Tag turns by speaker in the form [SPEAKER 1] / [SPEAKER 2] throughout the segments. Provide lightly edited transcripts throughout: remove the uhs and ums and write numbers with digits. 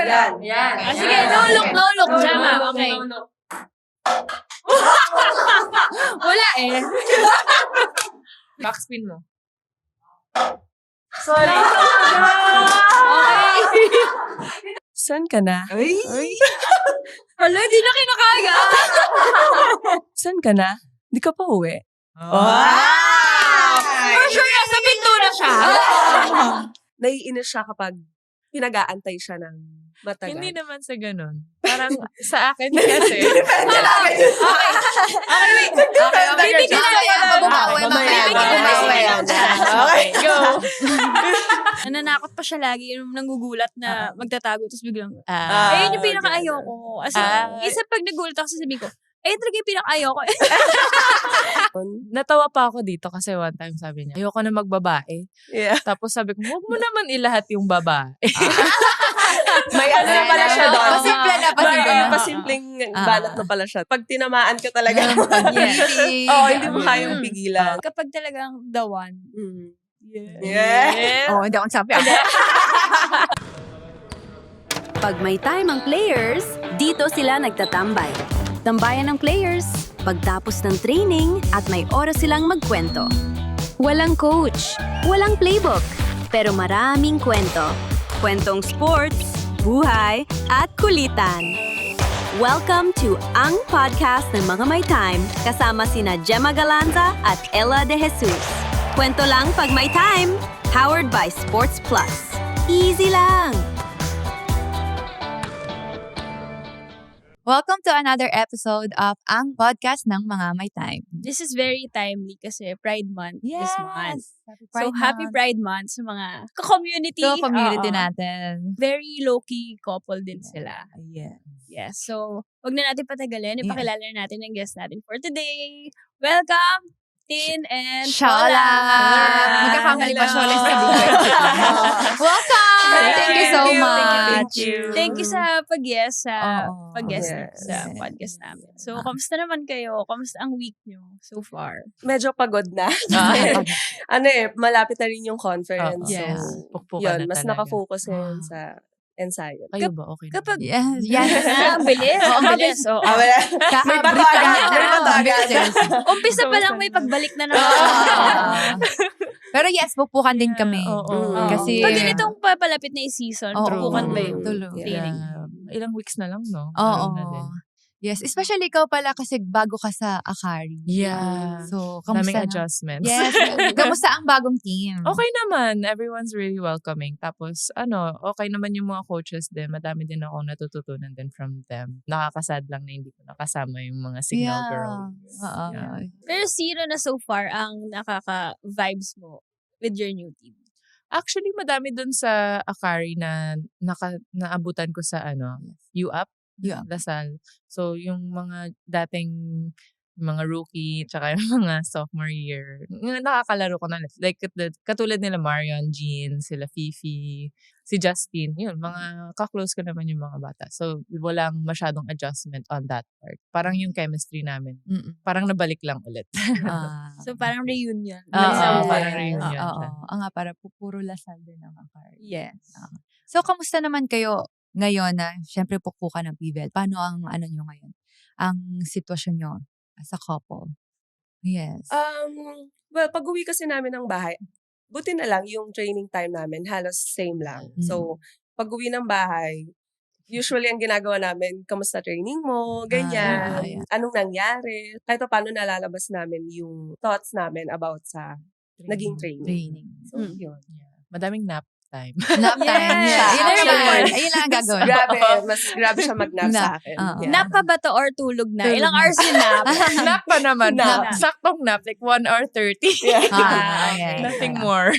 [SPEAKER 1] Yan.
[SPEAKER 2] Sige, no look. Tama, okay. Wala eh.
[SPEAKER 1] Backspin mo.
[SPEAKER 3] Sorry.
[SPEAKER 2] Okay.
[SPEAKER 3] Saan ka na?
[SPEAKER 1] Ay.
[SPEAKER 2] Wala, di na kinakaya.
[SPEAKER 3] Saan ka na? Di ka pa uwi?
[SPEAKER 2] For sure, nasa pinto na siya.
[SPEAKER 3] Naiinis siya kapag pinag-aantay siya ng matagal.
[SPEAKER 1] Hindi naman sa ganun. Parang sa akin kasi.
[SPEAKER 2] Bibigyan na kaya ako bumawi.
[SPEAKER 1] Okay, go.
[SPEAKER 2] Nananakot pa siya lagi. Yung nanggugulat na magtatago. Tapos biglang, yun yung pinaka-ayoko. As in, isa pag nagulat ako, sasabihin ko, talaga yung pinaka-ayoko.
[SPEAKER 1] Natawa pa ako dito kasi one time sabi niya, ayoko na magbabae.
[SPEAKER 3] Yeah.
[SPEAKER 1] Tapos sabi ko, huwag mo naman ilahat yung babae.
[SPEAKER 3] May ano na pala siya doon.
[SPEAKER 4] Pasimple na.
[SPEAKER 3] Pasimpleng banat na pala siya. Pag tinamaan ka talaga.
[SPEAKER 4] Yes.
[SPEAKER 3] Hindi mo kayang pigilan.
[SPEAKER 2] Kapag talagang the one.
[SPEAKER 3] Yeah.
[SPEAKER 4] Hindi ako sabi.
[SPEAKER 5] Pag may time ang players, dito sila nagtatambay. Tambayan ng players, pagtapos ng training at may oras silang magkwento. Walang coach, walang playbook, pero maraming kwento. Kwentong sports, buhay, at kulitan. Welcome to Ang Podcast ng Mga May Time kasama sina Gemma Galanza at Ella De Jesus. Kwento lang pag may time, powered by Sports Plus. Easy lang!
[SPEAKER 4] Welcome to another episode of Ang Podcast ng Mga May Time.
[SPEAKER 2] This is very timely kasi Pride Month this month. Happy
[SPEAKER 4] Month.
[SPEAKER 2] Pride Month sa mga community.
[SPEAKER 4] So, community
[SPEAKER 2] Oo.
[SPEAKER 4] natin.
[SPEAKER 2] Very low-key couple din sila.
[SPEAKER 4] Yeah.
[SPEAKER 2] Yes. So, wag na natin patagalin. Ipakilala na natin ang guest natin for today. Welcome, Tin and
[SPEAKER 4] Shola! Magkakamali pa siya ulit sa Welcome! Thank you so much.
[SPEAKER 2] Thank you sa pag-guest sa
[SPEAKER 3] Yes.
[SPEAKER 2] sa podcast namin. So, kamusta naman kayo? Kamusta ang week nyo so far?
[SPEAKER 3] Medyo pagod na. Malapit na rin yung conference.
[SPEAKER 1] Yes.
[SPEAKER 3] So,
[SPEAKER 1] Pukpukan
[SPEAKER 3] yun,
[SPEAKER 1] na
[SPEAKER 3] mas
[SPEAKER 1] talaga.
[SPEAKER 3] nakafocus ngayon sa ensayo.
[SPEAKER 1] Kayo ba? Okay na.
[SPEAKER 2] Kapag
[SPEAKER 4] Yes.
[SPEAKER 2] ang bilis. Ang bilis. Oh.
[SPEAKER 3] Wala. May bato agad. May bato agad.
[SPEAKER 2] Umpisa pa lang may pagbalik na naman.
[SPEAKER 4] Pero yes, pupukan din kami.
[SPEAKER 1] Oo.
[SPEAKER 4] Kasi,
[SPEAKER 2] Pag ganitong papalapit na yung season,
[SPEAKER 4] Oo.
[SPEAKER 2] pupukan ba yung
[SPEAKER 4] Tuloy.
[SPEAKER 2] training?
[SPEAKER 1] Ilang weeks na lang, no?
[SPEAKER 4] Oo.
[SPEAKER 1] Meron na din.
[SPEAKER 4] Yes, especially ikaw pala kasi bago ka sa Akari.
[SPEAKER 1] Yeah.
[SPEAKER 4] So,
[SPEAKER 1] Daming
[SPEAKER 4] kamusta na?
[SPEAKER 1] adjustments.
[SPEAKER 4] Yes. Kamusta ang bagong team?
[SPEAKER 1] Okay naman. Everyone's really welcoming. Tapos, okay naman yung mga coaches din. Madami din ako natututunan din from them. Nakakasad lang na hindi ko nakasama yung mga signal girl.
[SPEAKER 4] Oo.
[SPEAKER 1] Yeah.
[SPEAKER 2] Pero sino na so far ang nakaka-vibes mo with your new team?
[SPEAKER 1] Actually, madami dun sa Akari na naabutan ko sa UAP, Lasal. So, yung mga dating mga rookie, tsaka yung mga sophomore year, nakakalaro ko na. Like, katulad nila Marion, Jean, sila Fifi, si Justin, yun, mga kaklose ko naman yung mga bata. So, walang masyadong adjustment on that part. Parang yung chemistry namin, parang nabalik lang ulit.
[SPEAKER 2] So, parang reunion.
[SPEAKER 1] Parang reunion siya.
[SPEAKER 4] Nga, para puro Lasal din ang Akari.
[SPEAKER 2] Yes.
[SPEAKER 4] So, kamusta naman kayo ngayon na syempre pupuka ng PVL? Paano ang nyo ngayon? Ang sitwasyon nyo as a couple? Yes.
[SPEAKER 3] Well, pag-uwi kasi namin ng bahay, buti na lang yung training time namin, halos same lang. So, pag-uwi ng bahay, usually ang ginagawa namin, kamusta training mo, ganyan, anong nangyari, kahit pa paano nalalabas namin yung thoughts namin about sa naging training. So, yun.
[SPEAKER 1] Yeah. Madaming nap time.
[SPEAKER 4] Nap time.
[SPEAKER 2] Yes.
[SPEAKER 4] Yun lang
[SPEAKER 2] Yes.
[SPEAKER 4] Ayun lang ang gagawin.
[SPEAKER 3] Mas grabe siya mag-nap sa akin. Yeah.
[SPEAKER 2] Nap pa ba to or tulog na?
[SPEAKER 4] Tulog
[SPEAKER 2] Ilang
[SPEAKER 4] na.
[SPEAKER 2] hours yung nap?
[SPEAKER 1] Nap pa naman.
[SPEAKER 3] Nap.
[SPEAKER 1] Saktong nap. Like 1 hour 30.
[SPEAKER 4] Okay.
[SPEAKER 1] Nothing more.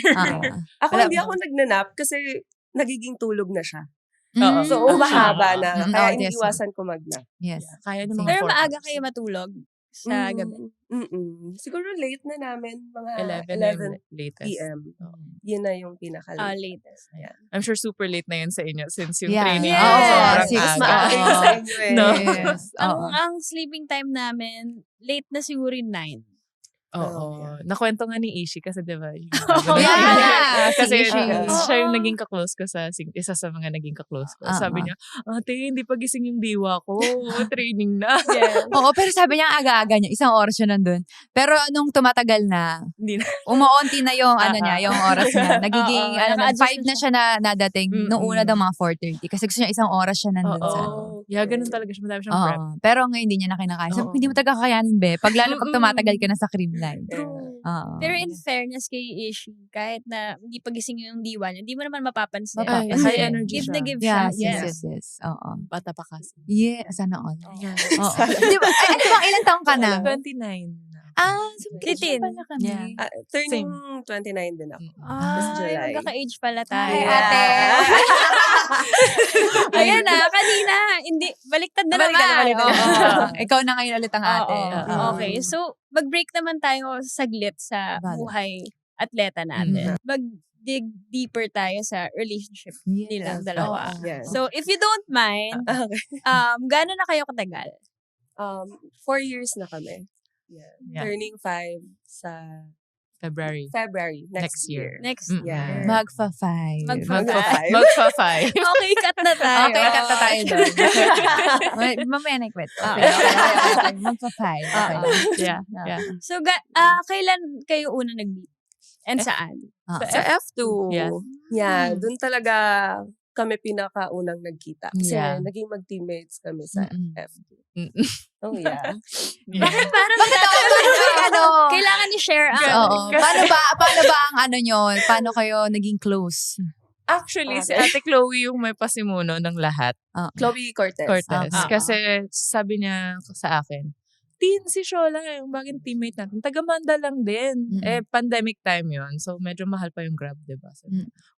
[SPEAKER 3] Ako hindi ako nagnanap kasi nagiging tulog na siya.
[SPEAKER 1] Oo.
[SPEAKER 3] So, mahaba na. Kaya
[SPEAKER 4] yes.
[SPEAKER 3] iniiwasan ko mag-nap.
[SPEAKER 4] Yes.
[SPEAKER 1] Kaya naman.
[SPEAKER 2] Pero maaga kayo matulog sa gabi.
[SPEAKER 3] Siguro late na namin, mga
[SPEAKER 1] 11 latest.
[SPEAKER 3] p.m.
[SPEAKER 1] Oo.
[SPEAKER 3] Yun na yung pinaka-late.
[SPEAKER 2] Latest.
[SPEAKER 3] Yeah.
[SPEAKER 1] I'm sure super late na yun sa inyo since yung
[SPEAKER 4] Yeah.
[SPEAKER 1] training.
[SPEAKER 2] Yes.
[SPEAKER 1] ko sobrang
[SPEAKER 4] Six
[SPEAKER 1] aga.
[SPEAKER 3] Maaga yun sa inyo eh.
[SPEAKER 1] No.
[SPEAKER 4] Yes. Oo.
[SPEAKER 2] Ang sleeping time namin, late na siguro yung 9.
[SPEAKER 1] Oo. Nakwento nga ni Ishi kasi diba?
[SPEAKER 4] Yeah, si
[SPEAKER 1] Kasi
[SPEAKER 4] Ishi.
[SPEAKER 1] siya yung naging ka-close ko isa sa mga naging ka-close ko. Sabi niya, ate, hindi pa gising yung diwa ko. Training na.
[SPEAKER 4] Oo, pero sabi niya aga-aga niya, 1 oras siya nandun. Pero nung tumatagal na,
[SPEAKER 1] Hindi na.
[SPEAKER 4] umuunti na yung niya, yung oras niya. Nagiging
[SPEAKER 2] naka-adjust
[SPEAKER 4] 5 na siya nadating. Nung una daw mga 4:30. Kasi gusto niya 1 oras siya nandun sa
[SPEAKER 1] Yeah, ganun talaga siya. Madami siyang prep.
[SPEAKER 4] Pero ngayon hindi niya na kinakaya. Sabi ko, hindi mo talaga kakayanin, be. Lalo pag tumatagal ka na sa cream line.
[SPEAKER 2] Pero in fairness kay Ishi, kahit na hindi pagising yung diwa niya, hindi mo naman mapapansin.
[SPEAKER 1] Ay,
[SPEAKER 2] Kasi
[SPEAKER 1] high energy
[SPEAKER 2] give
[SPEAKER 1] siya.
[SPEAKER 2] na give siya.
[SPEAKER 4] Yes. Oo.
[SPEAKER 1] Bata pa kasi.
[SPEAKER 4] Yeah, sana all.
[SPEAKER 1] Yeah.
[SPEAKER 4] Oo. Di ba, ilang taong ka na?
[SPEAKER 1] 29 na.
[SPEAKER 4] So
[SPEAKER 2] Titin.
[SPEAKER 4] pala kami.
[SPEAKER 1] Yeah.
[SPEAKER 3] Turning 29 din ako. This
[SPEAKER 2] Ay,
[SPEAKER 3] July.
[SPEAKER 2] magkaka-age pala tayo.
[SPEAKER 4] Hi, ate.
[SPEAKER 2] Ayan kanina, hindi, baliktad na
[SPEAKER 4] Baliktad na,
[SPEAKER 2] naman.
[SPEAKER 4] baliktad na.
[SPEAKER 2] Oo.
[SPEAKER 4] Ikaw na ngayon ulit ang ate.
[SPEAKER 2] Oo. Okay, so mag-break naman tayo saglit sa
[SPEAKER 4] Bala.
[SPEAKER 2] buhay atleta natin. Mag-dig deeper tayo sa relationship nilang dalawa.
[SPEAKER 3] Yes.
[SPEAKER 2] So, if you don't mind,
[SPEAKER 3] Okay.
[SPEAKER 2] gaano na kayo katagal?
[SPEAKER 3] 4 years na kami.
[SPEAKER 1] Yeah.
[SPEAKER 3] Turning 5 sa
[SPEAKER 1] February.
[SPEAKER 3] next year.
[SPEAKER 2] Next
[SPEAKER 1] Mm.
[SPEAKER 2] year.
[SPEAKER 4] Magfa-5.
[SPEAKER 2] Magfa-five.
[SPEAKER 1] Magpa-5.
[SPEAKER 2] Okay, cut na tayo.
[SPEAKER 4] Okay, cut na tayo doon. Mamaya na ikwento. Okay. Magfa-5. Okay.
[SPEAKER 1] Yeah.
[SPEAKER 2] So, kailan kayo una nag-meet? And saan?
[SPEAKER 3] Sa F2.
[SPEAKER 1] Yeah.
[SPEAKER 3] Yeah, dun talaga kami pinakaunang nagkita. Kasi
[SPEAKER 1] Yeah.
[SPEAKER 3] naging mag-teammates kami sa F2. Oh, yeah.
[SPEAKER 2] Bakit parang kailangan i-share ang
[SPEAKER 4] Oo. Paano ba ang nyo? Paano kayo naging close?
[SPEAKER 1] Actually, si Ate Chloe yung may pasimuno ng lahat.
[SPEAKER 3] Chloe Cortez.
[SPEAKER 1] Kasi sabi niya sa akin, si Shola, yung bagong teammate natin, taga-Manda lang din. Pandemic time yon, so medyo mahal pa yung Grab, diba? So,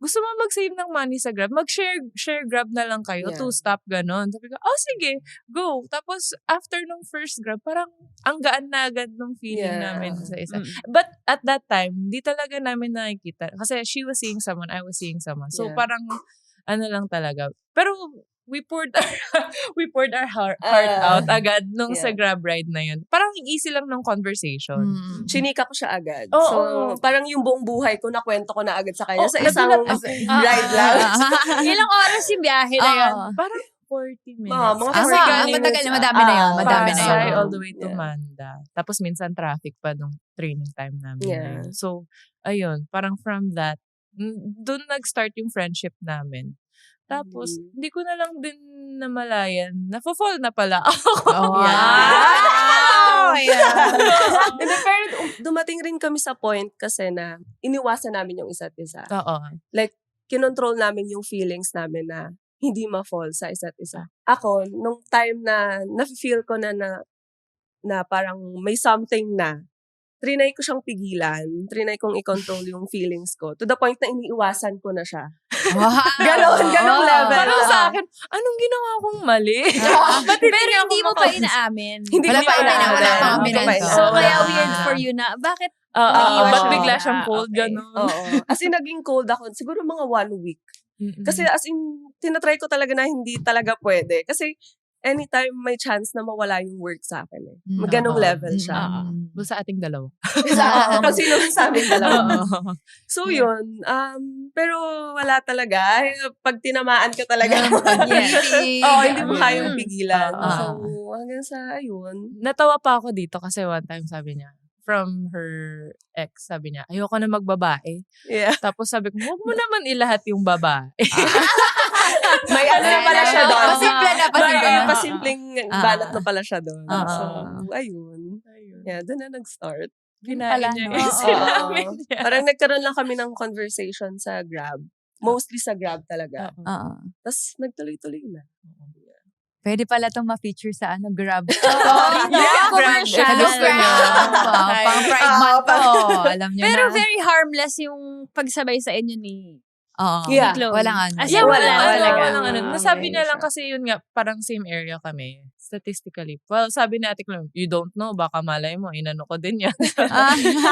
[SPEAKER 1] gusto mo mag-save ng money sa Grab? Mag-share Grab na lang kayo,
[SPEAKER 3] Yeah.
[SPEAKER 1] 2-stop, ganon. Sabi ko, sige, go. Tapos, after nung first Grab, parang ang gaan na agad nung feeling namin sa isa. But at that time, di talaga namin nakikita. Kasi she was seeing someone, I was seeing someone. So, parang, lang talaga. Pero, we poured our heart out agad nung sa Grab ride na yun. Parang easy lang ng conversation.
[SPEAKER 3] Chinika ko siya agad.
[SPEAKER 1] Oo,
[SPEAKER 3] So, parang yung buong buhay ko, nakwento ko na agad sa kanya. Sa isang ride lang.
[SPEAKER 2] Ilang oras yung biyahe na yan?
[SPEAKER 1] Parang 40 minutes.
[SPEAKER 3] Mga
[SPEAKER 1] Kasi
[SPEAKER 3] 40
[SPEAKER 1] galing
[SPEAKER 4] matagal na, madami na yun. Madami na
[SPEAKER 1] Pasay
[SPEAKER 4] yun.
[SPEAKER 1] all the way to Manda. Tapos minsan traffic pa nung training time namin.
[SPEAKER 3] Yeah.
[SPEAKER 1] Na yun. So, ayun, parang from that, doon nag-start yung friendship namin. Tapos, hindi ko na lang din namalayan. Nafo-fall na pala ako.
[SPEAKER 4] Wow!
[SPEAKER 3] Pero dumating rin kami sa point kasi na iniwasan namin yung isa't isa.
[SPEAKER 1] Oo.
[SPEAKER 3] Like, kinontrol namin yung feelings namin na hindi ma-fall sa isa't isa. Ako, nung time na na-feel ko na parang may something na, trinay ko siyang pigilan, trinay kong i-control yung feelings ko, to the point na iniiwasan ko na siya. Ganong level.
[SPEAKER 1] Parang sa akin, anong ginawa kong mali?
[SPEAKER 2] Pero hindi mo pa inaamin.
[SPEAKER 3] Hindi
[SPEAKER 4] Wala
[SPEAKER 3] ko
[SPEAKER 4] pa
[SPEAKER 3] pa
[SPEAKER 4] inaamin.
[SPEAKER 3] inaamin.
[SPEAKER 4] Wala pa
[SPEAKER 3] Hindi ko
[SPEAKER 4] kami
[SPEAKER 2] So, kaya
[SPEAKER 1] Ah.
[SPEAKER 2] weird for you na, bakit
[SPEAKER 3] naiiwas
[SPEAKER 1] Ba't
[SPEAKER 3] siya?
[SPEAKER 1] bigla siyang cold?
[SPEAKER 2] Okay.
[SPEAKER 1] Ganon.
[SPEAKER 3] Oo. As in, naging cold ako. Siguro mga 1 week. Kasi as in, tinatry ko talaga na hindi talaga pwede. Kasi anytime may chance na mawala yung work sa akin. Ganong level siya.
[SPEAKER 1] Doon sa ating dalawa.
[SPEAKER 3] Kung sino man sa amin dalawa.
[SPEAKER 1] Oo.
[SPEAKER 3] So yun, pero wala talaga. Pag tinamaan ka talaga, hindi mo kayang pigilan. So hanggang sa ayun.
[SPEAKER 1] Natawa pa ako dito kasi one time sabi niya, from her ex, sabi niya, ayoko na magbabae.
[SPEAKER 3] Yeah.
[SPEAKER 1] Tapos sabi ko, huwag mo naman ilahat yung babae.
[SPEAKER 3] May ano na pala siya doon.
[SPEAKER 4] Pasimple na, pasimple na.
[SPEAKER 3] Pasimpleng banat na pala siya doon.
[SPEAKER 4] Ah.
[SPEAKER 3] So, ayun. Yeah, doon na nag-start.
[SPEAKER 1] Kinain niya
[SPEAKER 4] no?
[SPEAKER 1] yung sinabi
[SPEAKER 3] Oo.
[SPEAKER 1] niya.
[SPEAKER 3] Parang nagkaroon lang kami ng conversation sa Grab. Mostly sa Grab talaga. Tapos nagtuloy-tuloy na.
[SPEAKER 4] Pwede pala itong ma-feature sa Grab.
[SPEAKER 2] Yeah, commercial.
[SPEAKER 4] Wow, pang Pride Month to. Alam niyo
[SPEAKER 2] Pero
[SPEAKER 4] na.
[SPEAKER 2] very harmless yung pagsabay sa inyo ni
[SPEAKER 4] Oo.
[SPEAKER 3] Yeah.
[SPEAKER 2] Chloe.
[SPEAKER 4] Walang ano.
[SPEAKER 2] As
[SPEAKER 1] Yeah,
[SPEAKER 2] in,
[SPEAKER 1] wala
[SPEAKER 2] talaga.
[SPEAKER 1] walang ano. Nasabi niya lang
[SPEAKER 3] siya.
[SPEAKER 1] kasi yun nga, parang same area kami. Statistically. Well, sabi ni Ate Chloe, you don't know, baka malay mo, inano ko din yan.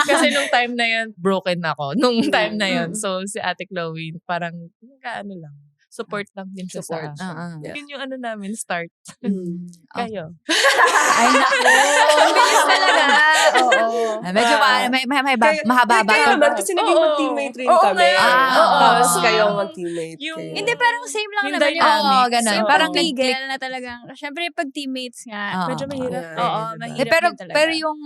[SPEAKER 1] Kasi nung time na yun, broken ako. Nung time na yun. So, si Ate Chloe, parang, ano lang. support lang din siya
[SPEAKER 3] Support
[SPEAKER 1] sa
[SPEAKER 3] siya.
[SPEAKER 1] akin.
[SPEAKER 3] Yeah.
[SPEAKER 1] Yun yung ano namin, start.
[SPEAKER 3] Mm.
[SPEAKER 1] Kayo.
[SPEAKER 4] Ay, naku.
[SPEAKER 2] Bilis talaga. Oo.
[SPEAKER 4] Medyo mahaba-haba
[SPEAKER 3] Kaya
[SPEAKER 4] to.
[SPEAKER 3] naman, kasi naging
[SPEAKER 1] Oo.
[SPEAKER 3] mag-teammate rin
[SPEAKER 1] Oo
[SPEAKER 3] kami.
[SPEAKER 1] nga.
[SPEAKER 4] Oo.
[SPEAKER 3] Tapos
[SPEAKER 1] So,
[SPEAKER 3] kayo
[SPEAKER 1] yung-
[SPEAKER 3] mag-teammate.
[SPEAKER 1] yung-
[SPEAKER 3] kayo.
[SPEAKER 2] Hindi, parang same lang
[SPEAKER 1] Yung
[SPEAKER 2] naman yung
[SPEAKER 1] dynamics.
[SPEAKER 4] Oo, ganun.
[SPEAKER 2] Yung
[SPEAKER 4] Parang
[SPEAKER 2] pag-tigil na talagang, syempre pag teammates nga,
[SPEAKER 4] Oo.
[SPEAKER 1] Medyo mahirap.
[SPEAKER 3] Yeah.
[SPEAKER 2] Oo,
[SPEAKER 1] diba?
[SPEAKER 2] mahirap
[SPEAKER 4] pero
[SPEAKER 2] din talaga.
[SPEAKER 4] pero yung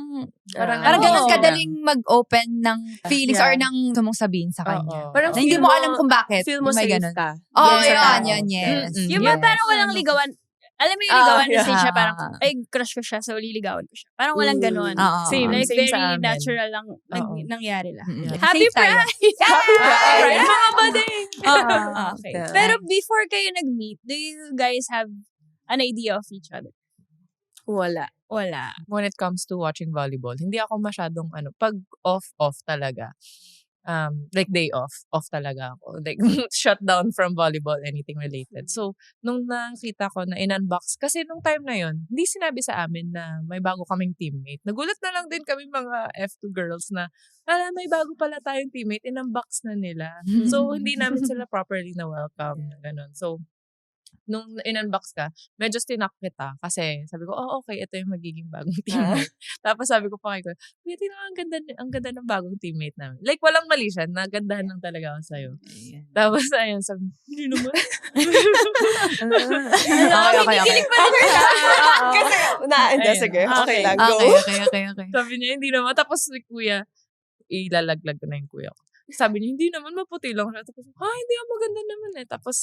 [SPEAKER 1] Parang
[SPEAKER 4] parang ganun
[SPEAKER 2] Oo.
[SPEAKER 4] kadaling mag-open ng feelings
[SPEAKER 1] Yeah.
[SPEAKER 4] or ng gusto mong sabihin sa kanya.
[SPEAKER 1] Oo.
[SPEAKER 3] Parang
[SPEAKER 4] Na hindi
[SPEAKER 3] feel
[SPEAKER 4] mo alam kung bakit.
[SPEAKER 3] Feel mo
[SPEAKER 4] Yung may
[SPEAKER 3] safe
[SPEAKER 4] ganun.
[SPEAKER 3] ka.
[SPEAKER 4] Oo,
[SPEAKER 3] Dun sa tao.
[SPEAKER 4] yun, yes.
[SPEAKER 1] Mm-mm.
[SPEAKER 2] Yung
[SPEAKER 4] yes.
[SPEAKER 2] parang walang ligawan. Alam mo yung ligawan na
[SPEAKER 3] yeah.
[SPEAKER 2] stage siya, parang, ay, crush ko siya, so liligawan ko siya. Parang walang ganun.
[SPEAKER 4] Oo.
[SPEAKER 1] Same.
[SPEAKER 2] Like,
[SPEAKER 1] Same
[SPEAKER 2] very
[SPEAKER 1] sa amin.
[SPEAKER 2] natural lang
[SPEAKER 1] Oo.
[SPEAKER 2] nangyari lang.
[SPEAKER 4] Mm-mm.
[SPEAKER 1] Yeah.
[SPEAKER 2] Happy
[SPEAKER 4] Safe tayo.
[SPEAKER 2] Pride!
[SPEAKER 3] Happy Pride!
[SPEAKER 1] Right, mga bading!
[SPEAKER 2] Okay.
[SPEAKER 3] Yeah.
[SPEAKER 2] Pero before kayo nag-meet, do you guys have an idea of each other?
[SPEAKER 3] Wala.
[SPEAKER 2] Wala.
[SPEAKER 1] When it comes to watching volleyball, hindi ako masyadong pag off talaga. Like day off talaga ako. Like shut down from volleyball, anything related. So, nung nakita ko na in-unbox, kasi nung time na yon, hindi sinabi sa amin na may bago kaming teammate. Nagulat na lang din kami mga F2 girls na, may bago pala tayong teammate, in-unbox na nila. So, hindi namin sila properly na welcome. Ganun. So, nung in-unbox ka, medyo stinak kita. Kasi sabi ko, okay, ito yung magiging bagong teammate. Tapos sabi ko pa kay Kuya, tingnan ang ganda ng bagong teammate namin. Like, walang mali siya. Nagandahan lang talaga ako sa'yo. Tapos, ayun, sabi, hindi naman.
[SPEAKER 4] Okay.
[SPEAKER 3] Kasi, hindi,
[SPEAKER 1] Ayun.
[SPEAKER 3] sige. Okay lang, go.
[SPEAKER 4] Okay.
[SPEAKER 1] Sabi niya, hindi naman. Tapos si Kuya, ilalaglag ko na yung Kuya ko. Sabi niya, hindi naman, maputi lang siya. Tapos, hindi ako maganda naman eh. Tapos,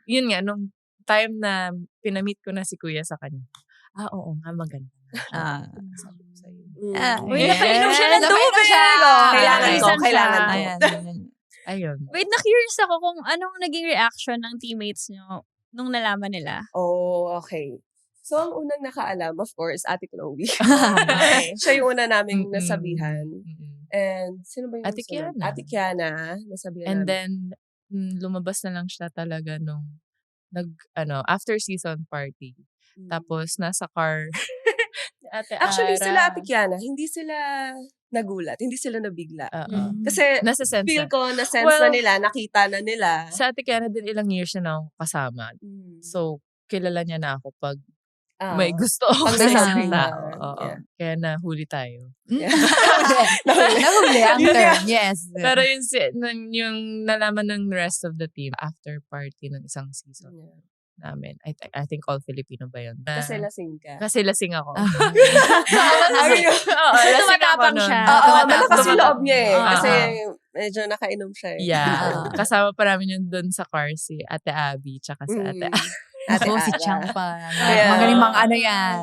[SPEAKER 1] yun nga, nung time na pinamit ko na si Kuya sa kanya, oo nga, maganda na. Sabi ko sa'yo.
[SPEAKER 2] Uy, napainom siya ng
[SPEAKER 4] Napainom
[SPEAKER 2] tubig.
[SPEAKER 4] siya.
[SPEAKER 3] Kailangan ko,
[SPEAKER 2] Reason siya.
[SPEAKER 3] kailangan ko.
[SPEAKER 4] Ayan.
[SPEAKER 1] Ayun.
[SPEAKER 2] Wait, na-curious ako kung anong naging reaction ng teammates nyo nung nalaman nila.
[SPEAKER 3] Oh, okay. So, ang unang nakaalam, of course, Ate Chloe.
[SPEAKER 2] Okay.
[SPEAKER 3] Siya yung una naming
[SPEAKER 1] Mm-mm.
[SPEAKER 3] nasabihan.
[SPEAKER 1] Mm-mm.
[SPEAKER 3] And, sino ba yung
[SPEAKER 1] Ate
[SPEAKER 3] sunod?
[SPEAKER 1] Kiana.
[SPEAKER 3] Ate Kiana, nasabihan
[SPEAKER 1] And
[SPEAKER 3] namin.
[SPEAKER 1] then, lumabas na lang siya talaga nung after season party. Tapos, nasa car. Ate
[SPEAKER 3] Actually,
[SPEAKER 1] Ara.
[SPEAKER 3] sila Ate Kiana, hindi sila nagulat, hindi sila nabigla.
[SPEAKER 1] Oo.
[SPEAKER 3] Kasi,
[SPEAKER 1] Nasa sense
[SPEAKER 3] feel
[SPEAKER 1] na.
[SPEAKER 3] ko, na-sense
[SPEAKER 1] Well,
[SPEAKER 3] na nila, nakita na nila.
[SPEAKER 1] Sa Ate Kiana din ilang years na ako kasama. So, kilala niya na ako pag may gusto ako
[SPEAKER 3] Pag
[SPEAKER 1] sa
[SPEAKER 3] may
[SPEAKER 1] isang
[SPEAKER 3] something na,
[SPEAKER 1] tao. Oo.
[SPEAKER 3] yeah.
[SPEAKER 1] Kaya nahuli tayo.
[SPEAKER 4] Nahuli ang
[SPEAKER 3] Yun
[SPEAKER 4] term.
[SPEAKER 3] nga.
[SPEAKER 4] Yes.
[SPEAKER 1] Pero yung nalaman ng rest of the team after party ng isang season namin. I think all Filipino ba yun?
[SPEAKER 3] Kasi lasing ka.
[SPEAKER 1] Kasi lasing ako.
[SPEAKER 3] Ayun.
[SPEAKER 1] Oo,
[SPEAKER 2] So,
[SPEAKER 1] lasing ako
[SPEAKER 2] tumatapang
[SPEAKER 1] nun.
[SPEAKER 2] siya.
[SPEAKER 3] Oo,
[SPEAKER 1] Tumatapang.
[SPEAKER 3] malakas yung loob niya eh.
[SPEAKER 1] Oo.
[SPEAKER 3] Kasi medyo nakainom siya eh.
[SPEAKER 1] Yeah. Kasama pa namin yun doon sa car si Ate Abby tsaka si Ate
[SPEAKER 3] Mm.
[SPEAKER 1] Ara.
[SPEAKER 3] Ate
[SPEAKER 4] Ako si
[SPEAKER 3] Ara.
[SPEAKER 4] Chang pa.
[SPEAKER 3] Yeah.
[SPEAKER 4] Magaling mga ano yan.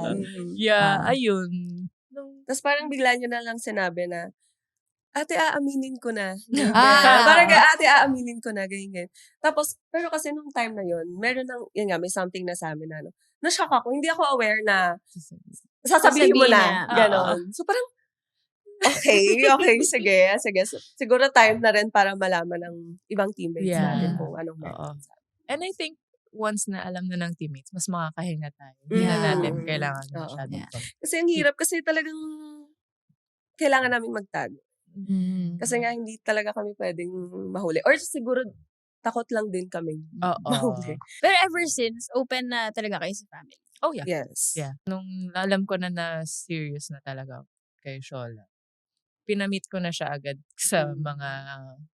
[SPEAKER 1] Yeah, ayun.
[SPEAKER 3] Tapos parang bigla niyo na lang sinabi na, ate, aaminin ko na.
[SPEAKER 4] Ah.
[SPEAKER 3] Parang ate, aaminin ko na, ganyan. Tapos, pero kasi nung time na yun, meron ng, yun nga, may something na sa amin na, na-shock ako. Hindi ako aware na, sasabihin mo
[SPEAKER 2] Sasabihin
[SPEAKER 3] na.
[SPEAKER 2] na,
[SPEAKER 3] Ganon. So parang, okay, sige. Siguro time na rin para malaman ng ibang teammates
[SPEAKER 1] Yeah.
[SPEAKER 3] natin kung anong
[SPEAKER 1] Oo.
[SPEAKER 3] meron.
[SPEAKER 1] And I think, once na alam na ng teammates, mas makakahinga tayo. Hindi na
[SPEAKER 4] Yeah.
[SPEAKER 1] natin kailangan
[SPEAKER 3] Oo.
[SPEAKER 1] masyadong
[SPEAKER 4] Yeah.
[SPEAKER 3] Kasi ang hirap, kasi talagang kailangan namin magtago. Kasi nga, hindi talaga kami pwedeng mahuli. Or siguro, takot lang din kaming
[SPEAKER 1] Oo.
[SPEAKER 3] mahuli.
[SPEAKER 2] Pero ever since, open na talaga kayo sa family.
[SPEAKER 1] Oh, yeah.
[SPEAKER 3] Yes.
[SPEAKER 1] Yeah. Nung alam ko na serious na talaga kay Shola, pinamit ko na siya agad sa mga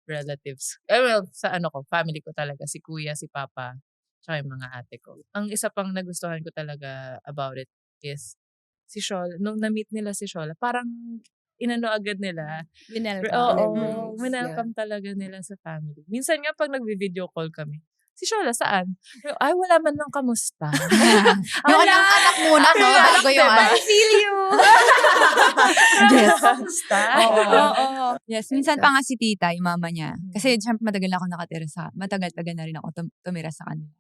[SPEAKER 1] relatives. Well, sa family ko talaga. Si Kuya, si Papa, tsaka yung mga ate ko. Ang isa pang nagustuhan ko talaga about it is si Shola. Nung na-meet nila si Shola, parang inano agad nila.
[SPEAKER 2] Winelcome.
[SPEAKER 1] Oo,
[SPEAKER 3] Memories,
[SPEAKER 1] welcome talaga nila sa family. Minsan nga pag nagvi-video call kami, si Shola, saan? Ay, wala man lang kamusta.
[SPEAKER 4] Yung anak muna, no? Bago yung
[SPEAKER 1] diba?
[SPEAKER 2] I feel you!
[SPEAKER 4] Yes.
[SPEAKER 1] Kamusta?
[SPEAKER 4] Oo. Yes, minsan pa nga si tita, yung mama niya. Kasi syempre matagal na ako nakatira matagal-tagal na rin ako tumira sa kanila.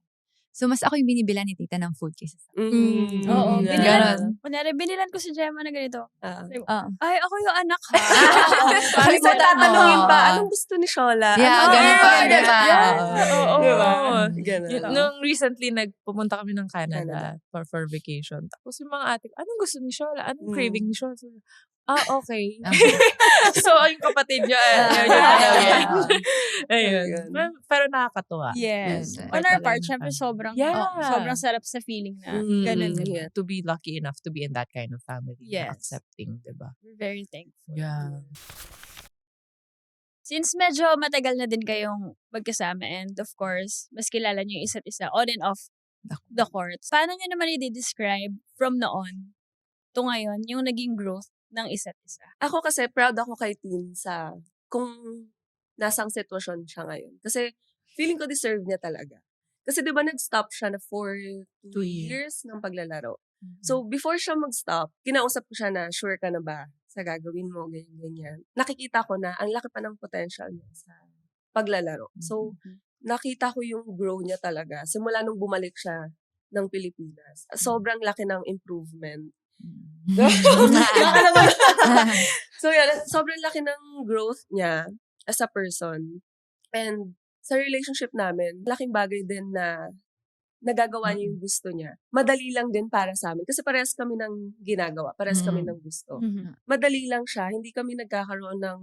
[SPEAKER 4] So, mas ako yung binibilan ni tita ng food kaysa sa
[SPEAKER 2] Oo,
[SPEAKER 1] Yeah.
[SPEAKER 2] binilan. Kunyari, binilan ko si Gemma na ganito. Ay, ako yung anak ha.
[SPEAKER 3] Minsan
[SPEAKER 4] Kalimutan mo.
[SPEAKER 3] tatanungin pa, anong gusto ni Shola?
[SPEAKER 4] Yeah,
[SPEAKER 3] Ano?
[SPEAKER 4] ganun pa,
[SPEAKER 3] Ganun.
[SPEAKER 4] diba?
[SPEAKER 1] Oo.
[SPEAKER 3] Diba?
[SPEAKER 1] Ganun.
[SPEAKER 3] Ganun.
[SPEAKER 1] Nung recently, nagpupunta kami ng Canada
[SPEAKER 3] Canada.
[SPEAKER 1] for vacation. Tapos yung mga ate ko, anong gusto ni Shola? Anong
[SPEAKER 3] Mm.
[SPEAKER 1] craving ni Shola? Okay. So, yung kapatid niya, ayaw niya talaga. Ayun. Pero nakakatuwa.
[SPEAKER 2] Yes.
[SPEAKER 4] Yes.
[SPEAKER 2] On
[SPEAKER 1] Part
[SPEAKER 2] our
[SPEAKER 1] talaga
[SPEAKER 2] part,
[SPEAKER 1] ng
[SPEAKER 2] syempre
[SPEAKER 1] family.
[SPEAKER 2] sobrang
[SPEAKER 1] Yeah.
[SPEAKER 2] sobrang sarap sa feeling na ganun,
[SPEAKER 1] Mm,
[SPEAKER 2] diba?
[SPEAKER 1] To be lucky enough to be in that kind of family. Na
[SPEAKER 2] Yes.
[SPEAKER 1] accepting, diba?
[SPEAKER 2] We're very thankful.
[SPEAKER 1] Yeah.
[SPEAKER 2] Since medyo matagal na din kayong magkasama and of course, mas kilala niyo yung isa't isa on and off the courts, paano niyo naman i-describe from noon to ngayon yung naging growth ng isa't isa?
[SPEAKER 3] Ako kasi proud ako kay Tin sa kung nasang sitwasyon siya ngayon. Kasi feeling ko deserve niya talaga. Kasi 'di ba nag-stop siya na for 2
[SPEAKER 1] 2
[SPEAKER 3] years ng paglalaro. So before siya mag-stop, kinausap ko siya na sure ka na ba sa gagawin mo, ganyan. Nakikita ko na ang laki pa ng potential niya sa paglalaro. So nakita ko yung grow niya talaga. Simula nung bumalik siya ng Pilipinas. Sobrang laki ng improvement. Baka naman. So yan, sobrang laki ng growth niya as a person. And sa relationship namin, laking bagay din na nagagawa niya yung gusto niya. Madali lang din para sa amin. Kasi parehas kami ng ginagawa. Parehas kami ng gusto. Madali lang siya. Hindi kami nagkakaroon ng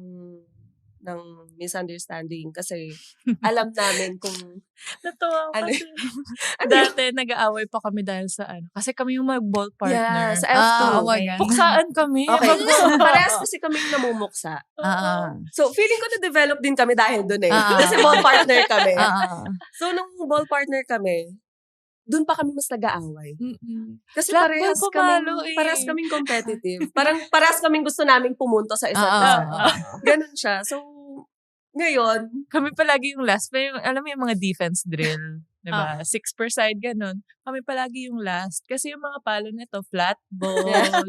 [SPEAKER 3] misunderstanding kasi alam namin kung
[SPEAKER 1] Natuwa
[SPEAKER 3] Ano
[SPEAKER 1] kasi. Dati nag-aaway pa kami dahil sa ano. Kasi kami yung mag-ball partner.
[SPEAKER 3] sa F2.
[SPEAKER 4] oh my God.
[SPEAKER 1] Puksaan kami.
[SPEAKER 3] Okay. So, parehas kasi kaming namumuksa. So, feeling ko na-develop din kami dahil dun eh. Kasi ball partner kami. So, nung ball partner kami, dun pa kami mas nag-aaway. Kasi
[SPEAKER 1] Flat ball pumalo
[SPEAKER 3] parehas
[SPEAKER 1] eh.
[SPEAKER 3] kaming competitive. Parehas kaming gusto naming pumunto sa isa't isa. Ganun siya. So, ngayon,
[SPEAKER 1] Kami palagi yung last. Pero yung, alam mo yung mga defense drill. Diba? 6 per side, ganun. Kami palagi yung last. Kasi yung mga palo nito, flat ball.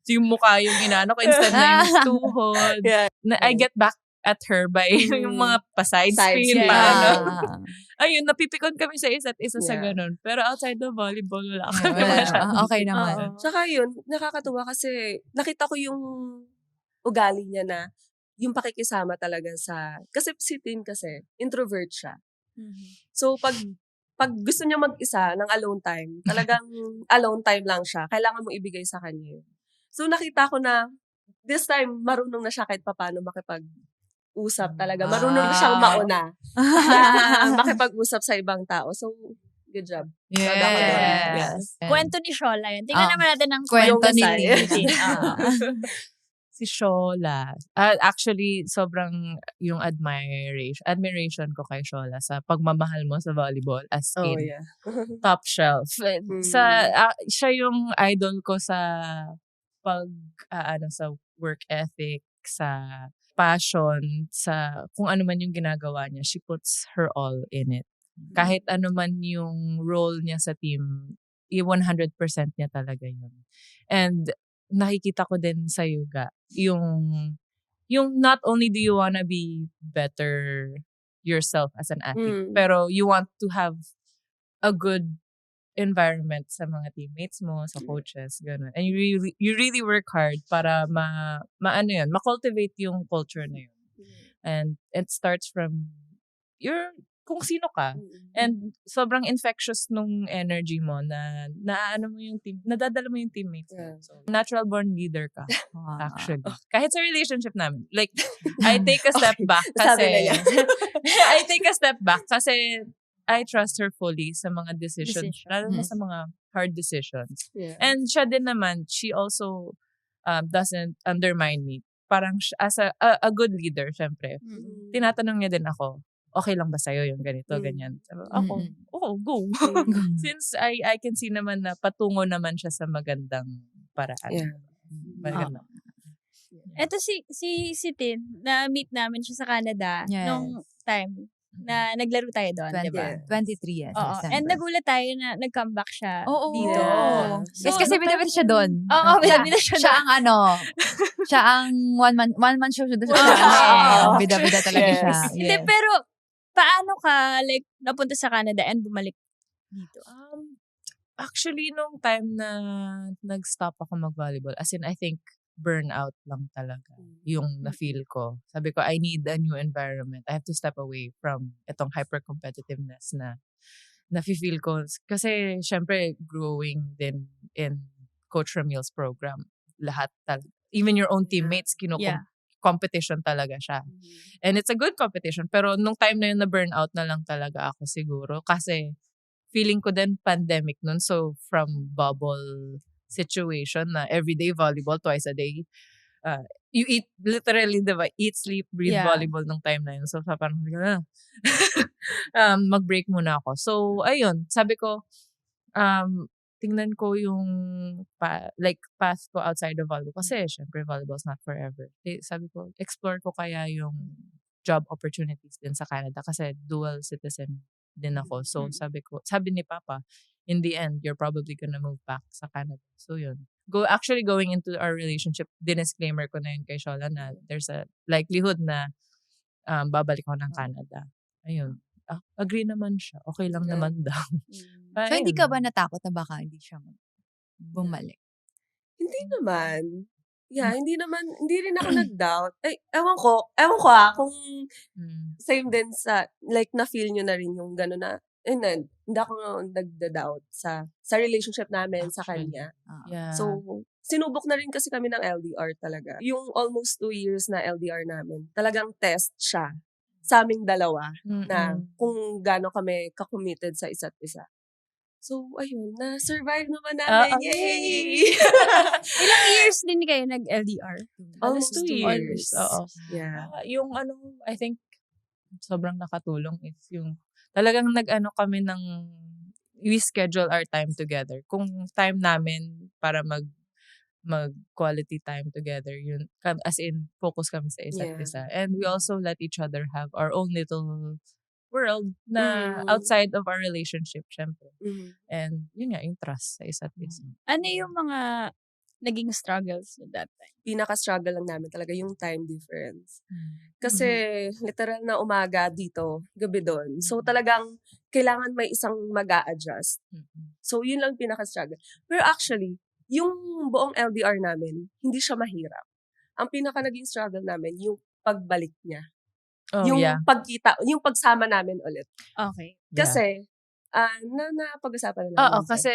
[SPEAKER 1] So yung mukha yung inano ko, instead na yung tuhod. I get back at her by yung mga pa-side
[SPEAKER 3] Side
[SPEAKER 1] spin,
[SPEAKER 3] spin.
[SPEAKER 1] paano. Ayun, napipikon kami sa isa't isa sa
[SPEAKER 3] Yeah.
[SPEAKER 1] ganun. Pero outside the volleyball, wala kami
[SPEAKER 4] Wala.
[SPEAKER 1] masyadong
[SPEAKER 4] Okay naman.
[SPEAKER 3] Tsaka yun, nakakatuwa kasi nakita ko yung ugali niya na yung pakikisama talaga sa... Kasi si Tin kasi, introvert siya. So, pag gusto niya mag-isa ng alone time, talagang alone time lang siya. Kailangan mo ibigay sa kanya yun. So, nakita ko na this time, marunong na siya kahit paano makipag-usap talaga. Marunong na siyang mauna na makipag-usap sa ibang tao. So, good job. Proud ako doon.
[SPEAKER 1] Yes.
[SPEAKER 2] Kwento ni Shola yun. Tingnan naman natin ang
[SPEAKER 4] Kwento
[SPEAKER 2] kwento
[SPEAKER 4] ni
[SPEAKER 2] ni
[SPEAKER 4] Tin.
[SPEAKER 1] Si Shola. Actually, sobrang yung admiration ko kay Shola sa pagmamahal mo sa volleyball as
[SPEAKER 3] Oh,
[SPEAKER 1] in
[SPEAKER 3] yeah.
[SPEAKER 1] top shelf. Siya yung idol ko sa sa work ethic, sa passion, sa kung ano man yung ginagawa niya. She puts her all in it. Kahit ano man yung role niya sa team, 100% niya talaga yun. And nakikita ko din sa yoga, yung not only do you wanna be better yourself as an athlete, pero you want to have a good environment sa mga teammates mo, sa coaches, gano'n. And you really work hard para ma-cultivate yung culture na yun. And it starts from kung sino ka. And sobrang infectious nung energy mo na naano mo yung team, nadadala mo yung teammates.
[SPEAKER 3] Yeah.
[SPEAKER 1] So, natural born leader ka, actually. Kahit sa relationship namin. Like, I take a step back
[SPEAKER 3] Sabi na
[SPEAKER 1] kasi,
[SPEAKER 3] niya.
[SPEAKER 1] I take a step back kasi I trust her fully sa mga decisions. Lalo na sa mga hard decisions.
[SPEAKER 3] Yeah.
[SPEAKER 1] And siya din naman, she also doesn't undermine me. Parang as a good leader, syempre. Tinatanong niya din ako, okay lang ba sa'yo yung ganito, ganyan? Sabi, ako, go. Since I can see naman na patungo naman siya sa magandang paraan.
[SPEAKER 3] Yeah.
[SPEAKER 1] Maganda.
[SPEAKER 2] Ito si Tin, na-meet namin siya sa Canada
[SPEAKER 4] Yes.
[SPEAKER 2] nung time na naglaro tayo doon, di ba?
[SPEAKER 4] 23 yes.
[SPEAKER 2] Oo.
[SPEAKER 4] December.
[SPEAKER 2] And nagulat tayo na nag-comeback siya
[SPEAKER 4] Oo.
[SPEAKER 2] dito.
[SPEAKER 3] Yeah.
[SPEAKER 4] Yes, kasi binabit siya doon.
[SPEAKER 2] Oo, bida-bida siya
[SPEAKER 4] Siya
[SPEAKER 2] doon.
[SPEAKER 4] ang siya ang one man show doon sa bida-bida talaga
[SPEAKER 3] Yes.
[SPEAKER 4] siya.
[SPEAKER 2] Hindi,
[SPEAKER 4] Yes.
[SPEAKER 2] pero paano ka napunta sa Canada and bumalik dito?
[SPEAKER 1] Actually, nung time na nag-stop ako mag-volleyball, as in, I think, burnout lang talaga yung na-feel ko. Sabi ko, I need a new environment. I have to step away from itong hyper-competitiveness na nafe-feel ko. Kasi, syempre, growing din in Coach Ramil's program, lahat even your own teammates,
[SPEAKER 2] Yeah.
[SPEAKER 1] competition talaga siya. And it's a good competition. Pero nung time na yun, na-burnout na lang talaga ako siguro. Kasi feeling ko din pandemic nun. So from bubble situation na everyday volleyball, twice a day. You eat, literally, diba? Eat, sleep, breathe
[SPEAKER 2] Yeah.
[SPEAKER 1] volleyball nung time na yun. So parang, mag-break muna ako. So, ayun. Sabi ko, tingnan ko yung path ko outside of volleyball. Kasi, syempre, volleyball's not forever. Sabi ko, explore ko kaya yung job opportunities din sa Canada. Kasi dual citizen din ako. So, sabi ni Papa, in the end, you're probably gonna move back sa Canada. So, yun. Actually, going into our relationship, disclaimer ko na yun kay Shola na there's a likelihood na babalik ako ng Canada. Ayun. Agree naman siya. Okay lang naman daw.
[SPEAKER 4] So, hindi ka ba natakot na baka hindi siya bumalik?
[SPEAKER 3] Hindi naman. Yeah, hindi rin ako nag-doubt. Ay, ewan ko kung same din sa, like, na-feel nyo na rin yung gano'n na, hindi ako nagda-doubt sa relationship namin sa kanya.
[SPEAKER 1] Yeah.
[SPEAKER 3] So, sinubok na rin kasi kami ng LDR talaga. Yung almost 2 years na LDR namin, talagang test siya sa aming dalawa na kung gaano kami ka-committed sa isa't isa. So, ayun, na-survive naman namin. Yay!
[SPEAKER 2] Ilang years din kayo nag-LDR?
[SPEAKER 3] Almost 2
[SPEAKER 1] years.
[SPEAKER 3] years.
[SPEAKER 1] Oo.
[SPEAKER 3] Yeah.
[SPEAKER 1] Yung I think, sobrang nakatulong is yung, talagang nag-ano kami we schedule our time together. Kung time namin para mag-quality time together, yun, as in, focus kami sa isa't isa. And we also let each other have our own little world na outside of our relationship, syempre. And yun nga, yung trust sa isa't isa.
[SPEAKER 2] Ano yung mga naging struggles at that time?
[SPEAKER 3] Pinaka-struggle lang namin talaga yung time difference. Kasi literal na umaga dito, gabi doon. So talagang kailangan may isang mag-a-adjust. So yun lang pinaka-struggle. Pero actually, yung buong LDR namin, hindi siya mahirap. Ang pinaka naging struggle namin, yung pagbalik niya. Yung pagkita, yung pagsama namin ulit.
[SPEAKER 2] Okay.
[SPEAKER 3] Kasi, napag-usapan na namin.
[SPEAKER 1] Oo, kasi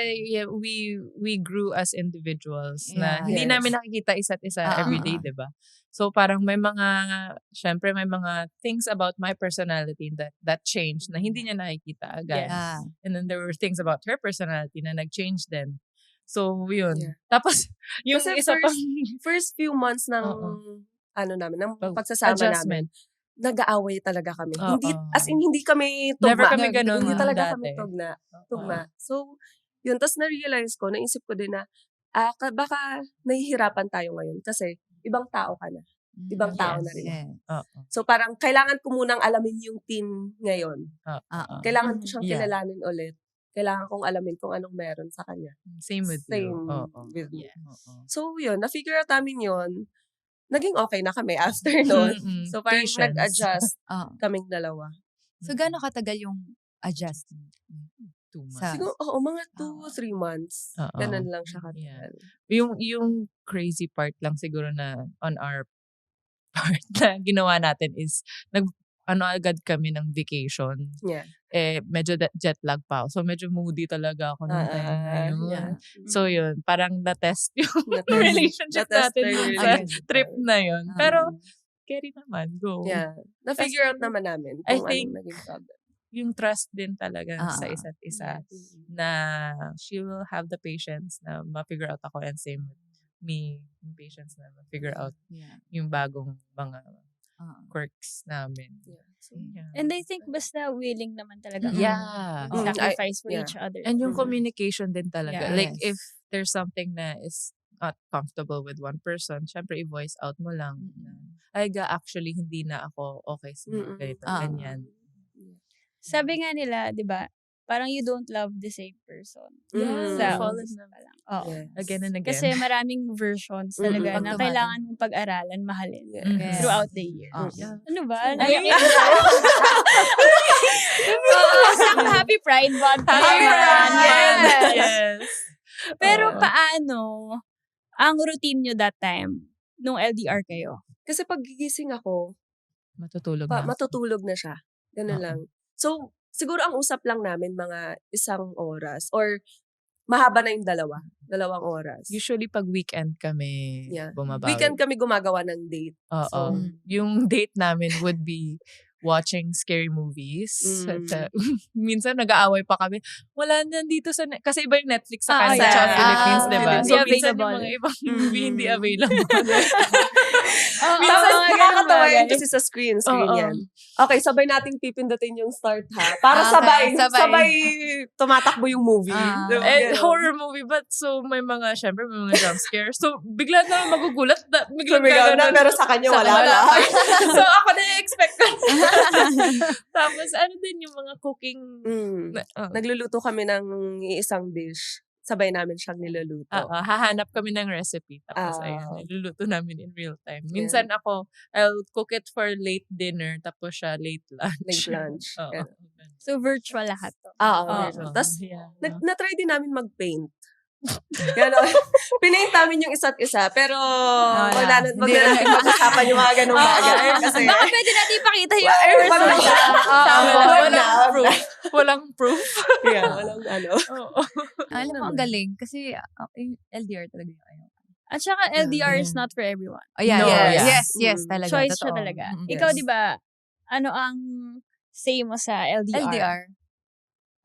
[SPEAKER 1] we grew as individuals na hindi namin nakikita isa't isa everyday, di ba? So parang syempre may mga things about my personality that changed na hindi niya nakikita agad.
[SPEAKER 2] Yes.
[SPEAKER 1] And then there were things about her personality na nag-change din. So, yun.
[SPEAKER 3] Yeah.
[SPEAKER 1] Tapos, yung
[SPEAKER 3] Kasi
[SPEAKER 1] isa pang
[SPEAKER 3] first few months ng namin, ng pagsasama
[SPEAKER 1] adjustment.
[SPEAKER 3] namin, nag-aaway talaga kami.
[SPEAKER 1] Oo.
[SPEAKER 3] Hindi kami tugma.
[SPEAKER 1] Never kami ganun
[SPEAKER 3] Hindi talaga
[SPEAKER 1] dati.
[SPEAKER 3] kami tugma. So, yun. Tapos na-realize ko, naisip ko din na, baka nahihirapan tayo ngayon kasi ibang tao ka na. Ibang tao na rin.
[SPEAKER 4] Yes.
[SPEAKER 3] So, parang kailangan ko munang alamin yung team ngayon. Kailangan ko siyang
[SPEAKER 1] Yeah.
[SPEAKER 3] kilalanin ulit. Kailangan kong alamin kung anong meron sa kanya.
[SPEAKER 1] Same with
[SPEAKER 3] Same
[SPEAKER 1] you.
[SPEAKER 3] with me.
[SPEAKER 1] Yeah.
[SPEAKER 3] So, yun. Na-figure out namin yun. Naging okay na kami after nun. So, parang
[SPEAKER 1] Patience.
[SPEAKER 3] nag-adjust kaming dalawa.
[SPEAKER 4] So, gaano katagal yung adjustment?
[SPEAKER 1] 2 months.
[SPEAKER 3] Siguro, mga 2-3 months. Ganun lang siya katagal.
[SPEAKER 1] Yung crazy part lang siguro na on our part na ginawa natin is agad kami ng vacation.
[SPEAKER 3] Yeah.
[SPEAKER 1] Medyo jet lag pa ako. So, medyo moody talaga ako nung time na yun.
[SPEAKER 3] Yeah.
[SPEAKER 1] So, yun. Parang na-test yung
[SPEAKER 3] Na-test.
[SPEAKER 1] relationship
[SPEAKER 3] Na-test
[SPEAKER 1] natin
[SPEAKER 3] na yung
[SPEAKER 1] sa
[SPEAKER 3] relationship.
[SPEAKER 1] trip na yun. Pero, carry naman. Go.
[SPEAKER 3] Yeah. Na-figure out naman namin
[SPEAKER 1] I
[SPEAKER 3] kung
[SPEAKER 1] think,
[SPEAKER 3] anong naging problem.
[SPEAKER 1] yung trust din talaga sa isa't isa
[SPEAKER 3] Mm.
[SPEAKER 1] na she will have the patience na ma-figure out ako and same with me, yung patience na ma-figure out yung bagong mga quirks namin.
[SPEAKER 3] Yeah. So,
[SPEAKER 2] And I think basta willing naman talaga
[SPEAKER 1] Yeah.
[SPEAKER 2] sacrifice for each other.
[SPEAKER 1] And yung communication din talaga.
[SPEAKER 2] Yeah.
[SPEAKER 1] Like,
[SPEAKER 4] Yes.
[SPEAKER 1] if there's something na is not comfortable with one person, syempre i-voice out mo lang. Actually, hindi na ako okay sa mga ganito, ganyan.
[SPEAKER 2] Sabi nga nila, di ba, parang you don't love the same person.
[SPEAKER 3] Yeah.
[SPEAKER 2] Sa
[SPEAKER 1] Fall
[SPEAKER 2] umpisa
[SPEAKER 1] in love.
[SPEAKER 2] pa lang. Oo.
[SPEAKER 3] Yes.
[SPEAKER 1] Again and again.
[SPEAKER 2] Kasi maraming versions talaga
[SPEAKER 3] Mm-mm.
[SPEAKER 2] na kailangan mong pag-aralan, mahalin
[SPEAKER 3] Yes.
[SPEAKER 2] throughout the year.
[SPEAKER 1] Yeah.
[SPEAKER 2] Ano ba?
[SPEAKER 1] Ay,
[SPEAKER 2] Sa Happy Pride Month.
[SPEAKER 1] Happy Pride!
[SPEAKER 2] Yes.
[SPEAKER 1] Yes.
[SPEAKER 2] Pero
[SPEAKER 1] Oo.
[SPEAKER 2] paano ang routine nyo that time nung LDR kayo?
[SPEAKER 3] Kasi pag gigising ako,
[SPEAKER 1] Matutulog na.
[SPEAKER 3] matutulog na siya. Ganun
[SPEAKER 1] Oo.
[SPEAKER 3] lang. So, siguro ang usap lang namin mga 1 oras or mahaba na yung dalawang oras.
[SPEAKER 1] Usually pag weekend kami bumabawi.
[SPEAKER 3] Weekend kami gumagawa ng date.
[SPEAKER 1] Oo.
[SPEAKER 3] So,
[SPEAKER 1] Yung date namin would be watching scary movies. At, minsan nag-aaway pa kami. Wala nandito sa kasi iba yung Netflix sa
[SPEAKER 2] Ah,
[SPEAKER 1] sa
[SPEAKER 2] yeah.
[SPEAKER 1] Philippines,
[SPEAKER 3] Ah,
[SPEAKER 1] diba?
[SPEAKER 3] hindi
[SPEAKER 1] So minsan
[SPEAKER 2] available.
[SPEAKER 1] yung mga ibang movie hindi available.
[SPEAKER 3] Tapos
[SPEAKER 2] mga ganun
[SPEAKER 3] nakakatawa
[SPEAKER 2] bagay.
[SPEAKER 3] yun kasi sa screen
[SPEAKER 1] Oo.
[SPEAKER 3] yan. Okay, sabay nating pipindutin yung start ha. Para
[SPEAKER 4] Okay,
[SPEAKER 3] sabay tumatakbo yung movie.
[SPEAKER 4] Ah.
[SPEAKER 3] Diba?
[SPEAKER 1] And
[SPEAKER 3] Ganun.
[SPEAKER 1] horror movie, but so may mga, syempre may mga jump scares. So bigla na magugulat na, biglang
[SPEAKER 3] Sumigaw na,
[SPEAKER 1] gaganon.
[SPEAKER 3] pero sa kanya
[SPEAKER 1] Sa
[SPEAKER 3] wala
[SPEAKER 1] wala
[SPEAKER 3] na.
[SPEAKER 1] pa. So ako na-expect ko. Tapos ano din yung mga cooking.
[SPEAKER 3] Nagluluto kami ng isang dish. Sabay namin siyang niluluto.
[SPEAKER 1] Hahanap kami ng recipe. Tapos ayan, niluluto namin in real time. Minsan ako, I'll cook it for late dinner, tapos siya late lunch.
[SPEAKER 3] Late lunch.
[SPEAKER 1] Oo.
[SPEAKER 3] Ganun.
[SPEAKER 2] So, virtual lahat to.
[SPEAKER 3] Oo. Tapos,
[SPEAKER 1] yeah.
[SPEAKER 3] na-try din namin mag-paint. Gano'n. Pinaint namin yung isa't isa, pero wala na, wag na natin mag-usapan yung mga ganung bagay. Kasi,
[SPEAKER 2] Baka pwede natin ipakita yung
[SPEAKER 3] Ay, wag na.
[SPEAKER 1] Walang proof. Walang proof.
[SPEAKER 3] yeah, walang ano.
[SPEAKER 1] Oo.
[SPEAKER 4] Alam mo, ang galing. Kasi yung LDR talaga yung ayaw.
[SPEAKER 2] At saka, LDR is
[SPEAKER 1] Yeah.
[SPEAKER 2] not for everyone.
[SPEAKER 4] Oh, yeah,
[SPEAKER 1] No,
[SPEAKER 4] yes.
[SPEAKER 1] yeah.
[SPEAKER 4] Yes, talaga.
[SPEAKER 2] Choice siya
[SPEAKER 4] totoo.
[SPEAKER 2] talaga.
[SPEAKER 4] Mm-mm.
[SPEAKER 2] Ikaw,
[SPEAKER 3] Yes.
[SPEAKER 2] di ba, ano ang say mo sa LDR?
[SPEAKER 4] LDR.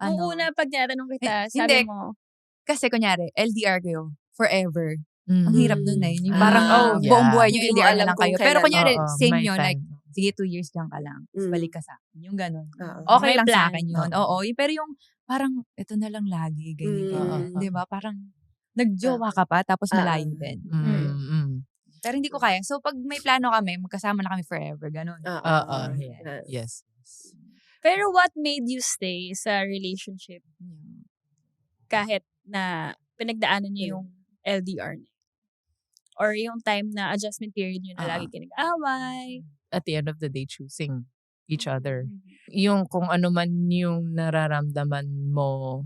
[SPEAKER 2] Nung una, pag tinatanong kita,
[SPEAKER 4] Eh,
[SPEAKER 2] sabi
[SPEAKER 4] hindi.
[SPEAKER 2] mo,
[SPEAKER 4] Kasi kunyari, LDR kayo forever. Ang
[SPEAKER 1] Mm.
[SPEAKER 4] hirap nun eh. Yung parang
[SPEAKER 1] yeah.
[SPEAKER 4] buong buhay nyo,
[SPEAKER 3] Hindi mo
[SPEAKER 4] LDR na
[SPEAKER 3] alam
[SPEAKER 4] lang kayo.
[SPEAKER 3] kung
[SPEAKER 4] Pero
[SPEAKER 3] kailan.
[SPEAKER 4] kunyari,
[SPEAKER 1] Oo,
[SPEAKER 4] same
[SPEAKER 1] may
[SPEAKER 4] nyo,
[SPEAKER 1] time.
[SPEAKER 4] like, sige, 2 years lang ka lang. Tapos
[SPEAKER 3] Mm.
[SPEAKER 4] balik ka sa akin. Yung ganun.
[SPEAKER 3] Oo.
[SPEAKER 4] Okay
[SPEAKER 2] May
[SPEAKER 4] lang sa
[SPEAKER 2] plan.
[SPEAKER 4] akin yun. Oo. Pero yung parang, ito na lang lagi. Ganyan. Di ba? Parang, nagjowa ka pa, tapos malayo din. Pero hindi ko kaya. So, pag may plano kami, magkasama na kami forever. Ganun.
[SPEAKER 1] Oo. Yes.
[SPEAKER 2] pero what made you stay sa relationship kahit na pinagdaanan niyo yung LDR niyo? Or yung time na adjustment period niyo na lagi kinag-away?
[SPEAKER 1] At the end of the day, choosing each other. Yung kung ano man yung nararamdaman mo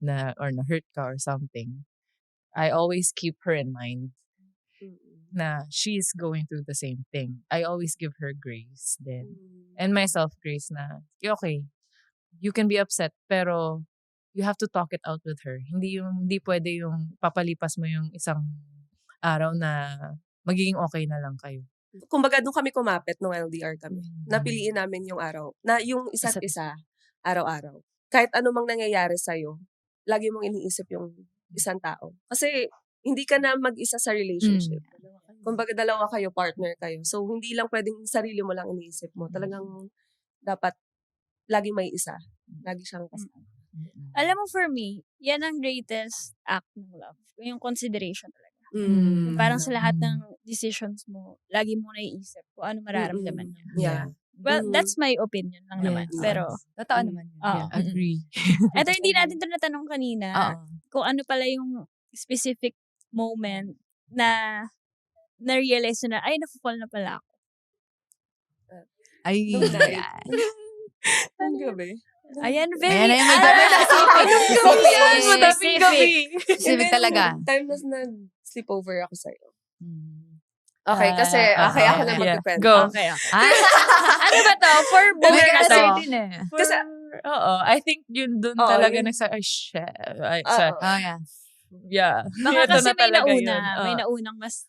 [SPEAKER 1] na or na-hurt ka or something, I always keep her in mind na she's going through the same thing. I always give her grace then. And myself grace na, okay, you can be upset, pero you have to talk it out with her. Hindi pwede yung papalipas mo yung isang araw na magiging okay na lang kayo.
[SPEAKER 3] Kumbaga, doon kami kumapit nung LDR kami. Napiliin namin yung araw. Na yung isa't isa, araw-araw. Kahit anumang nangyayari sa'yo, lagi mong iniisip yung isang tao. Kasi, hindi ka na mag-isa sa relationship. Kumbaga, dalawa kayo, partner kayo. So, hindi lang pwedeng sarili mo lang iniisip mo. Talagang, dapat, lagi may isa. Lagi siyang kasama.
[SPEAKER 2] Alam mo, for me, yan ang greatest act ng love. Yung consideration talaga. Parang sa lahat ng decisions mo, lagi mo naiisip kung ano mararamdaman niya.
[SPEAKER 3] Yeah.
[SPEAKER 2] Well, that's my opinion lang naman.
[SPEAKER 1] Yes.
[SPEAKER 2] Pero,
[SPEAKER 4] Totoo naman yun.
[SPEAKER 2] Oo.
[SPEAKER 1] Yeah, agree.
[SPEAKER 2] eto hindi natin ito natanong kanina.
[SPEAKER 4] Oo.
[SPEAKER 2] Kung ano pala yung specific moment na na-realize na, ay, na-fall na pala ako.
[SPEAKER 4] Ay,
[SPEAKER 3] Nung night.
[SPEAKER 4] yan.
[SPEAKER 3] Ang gabi.
[SPEAKER 2] Ayan, very...
[SPEAKER 4] Ayan na yung may gabi na
[SPEAKER 2] Anong gabi yan?
[SPEAKER 1] Madaming gabi.
[SPEAKER 4] Specific talaga.
[SPEAKER 3] Time na nag-sleepover ako sa'yo. Okay, kasi ako na mag-depend.
[SPEAKER 1] Go.
[SPEAKER 2] Okay. Ano ba to? For
[SPEAKER 4] May
[SPEAKER 2] both na
[SPEAKER 4] kasi
[SPEAKER 2] to.
[SPEAKER 4] din eh.
[SPEAKER 3] Kasi,
[SPEAKER 1] I think yun dun
[SPEAKER 3] Oo,
[SPEAKER 1] talaga
[SPEAKER 3] yun.
[SPEAKER 1] ay, shit.
[SPEAKER 3] Oo.
[SPEAKER 4] Oh, yeah.
[SPEAKER 1] Yeah.
[SPEAKER 2] Baka
[SPEAKER 1] Ito
[SPEAKER 2] kasi
[SPEAKER 1] na
[SPEAKER 2] may
[SPEAKER 1] talaga
[SPEAKER 2] nauna.
[SPEAKER 1] yun.
[SPEAKER 2] May naunang mas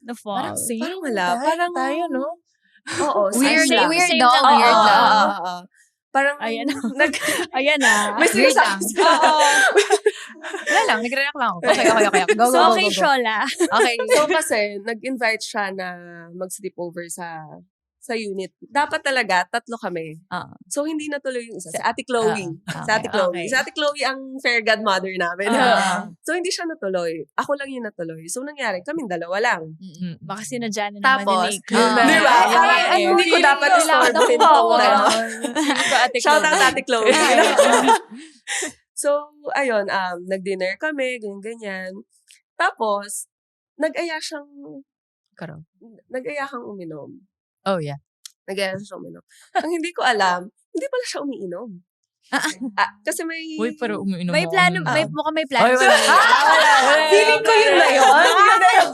[SPEAKER 2] na-fall.
[SPEAKER 1] Parang same.
[SPEAKER 3] Parang wala. Parang,
[SPEAKER 1] tayo, no?
[SPEAKER 3] oo.
[SPEAKER 4] Weird,
[SPEAKER 3] same lang.
[SPEAKER 4] weird
[SPEAKER 2] Same
[SPEAKER 4] lang.
[SPEAKER 2] lang.
[SPEAKER 4] Weird
[SPEAKER 2] Oo,
[SPEAKER 4] lang.
[SPEAKER 3] Oo. Parang,
[SPEAKER 2] Ayan.
[SPEAKER 3] nag,
[SPEAKER 2] Ayan na.
[SPEAKER 3] may
[SPEAKER 4] Weird lang.
[SPEAKER 3] sinasabi sila.
[SPEAKER 4] Wala lang, nag-react lang ako. Okay. Go,
[SPEAKER 2] So,
[SPEAKER 4] go,
[SPEAKER 2] okay,
[SPEAKER 4] go.
[SPEAKER 2] Shola.
[SPEAKER 4] Okay.
[SPEAKER 3] So, kasi, nag-invite siya na mag-sleepover sa unit. Dapat talaga, 3 kami. So, hindi natuloy yung isa. Si Ate Chloe. Si Ate Chloe.
[SPEAKER 2] okay.
[SPEAKER 3] Si Ate Chloe ang fair godmother namin. So, hindi siya natuloy. Ako lang yung natuloy. So, nangyari, kaming dalawa lang.
[SPEAKER 2] Baka sinadya na naman
[SPEAKER 3] Tapos,
[SPEAKER 2] ni Nick.
[SPEAKER 3] di ba? Parang, hindi ko dapat istorbohin to. Shout out Ate Chloe. So, ayun, nag-dinner kami, ganyan-ganyan. Tapos, nag-aya kang uminom.
[SPEAKER 1] Oh, yeah.
[SPEAKER 3] Nag-aya siya uminom. Ang hindi ko alam, hindi pala siya umiinom. Kasi may...
[SPEAKER 1] Uy, pero umiinom
[SPEAKER 2] May
[SPEAKER 1] ako
[SPEAKER 2] plano,
[SPEAKER 1] nun.
[SPEAKER 2] mukhang may plano.
[SPEAKER 1] Ay, wala.
[SPEAKER 3] Feeling ko yun na yun. Yun na yun.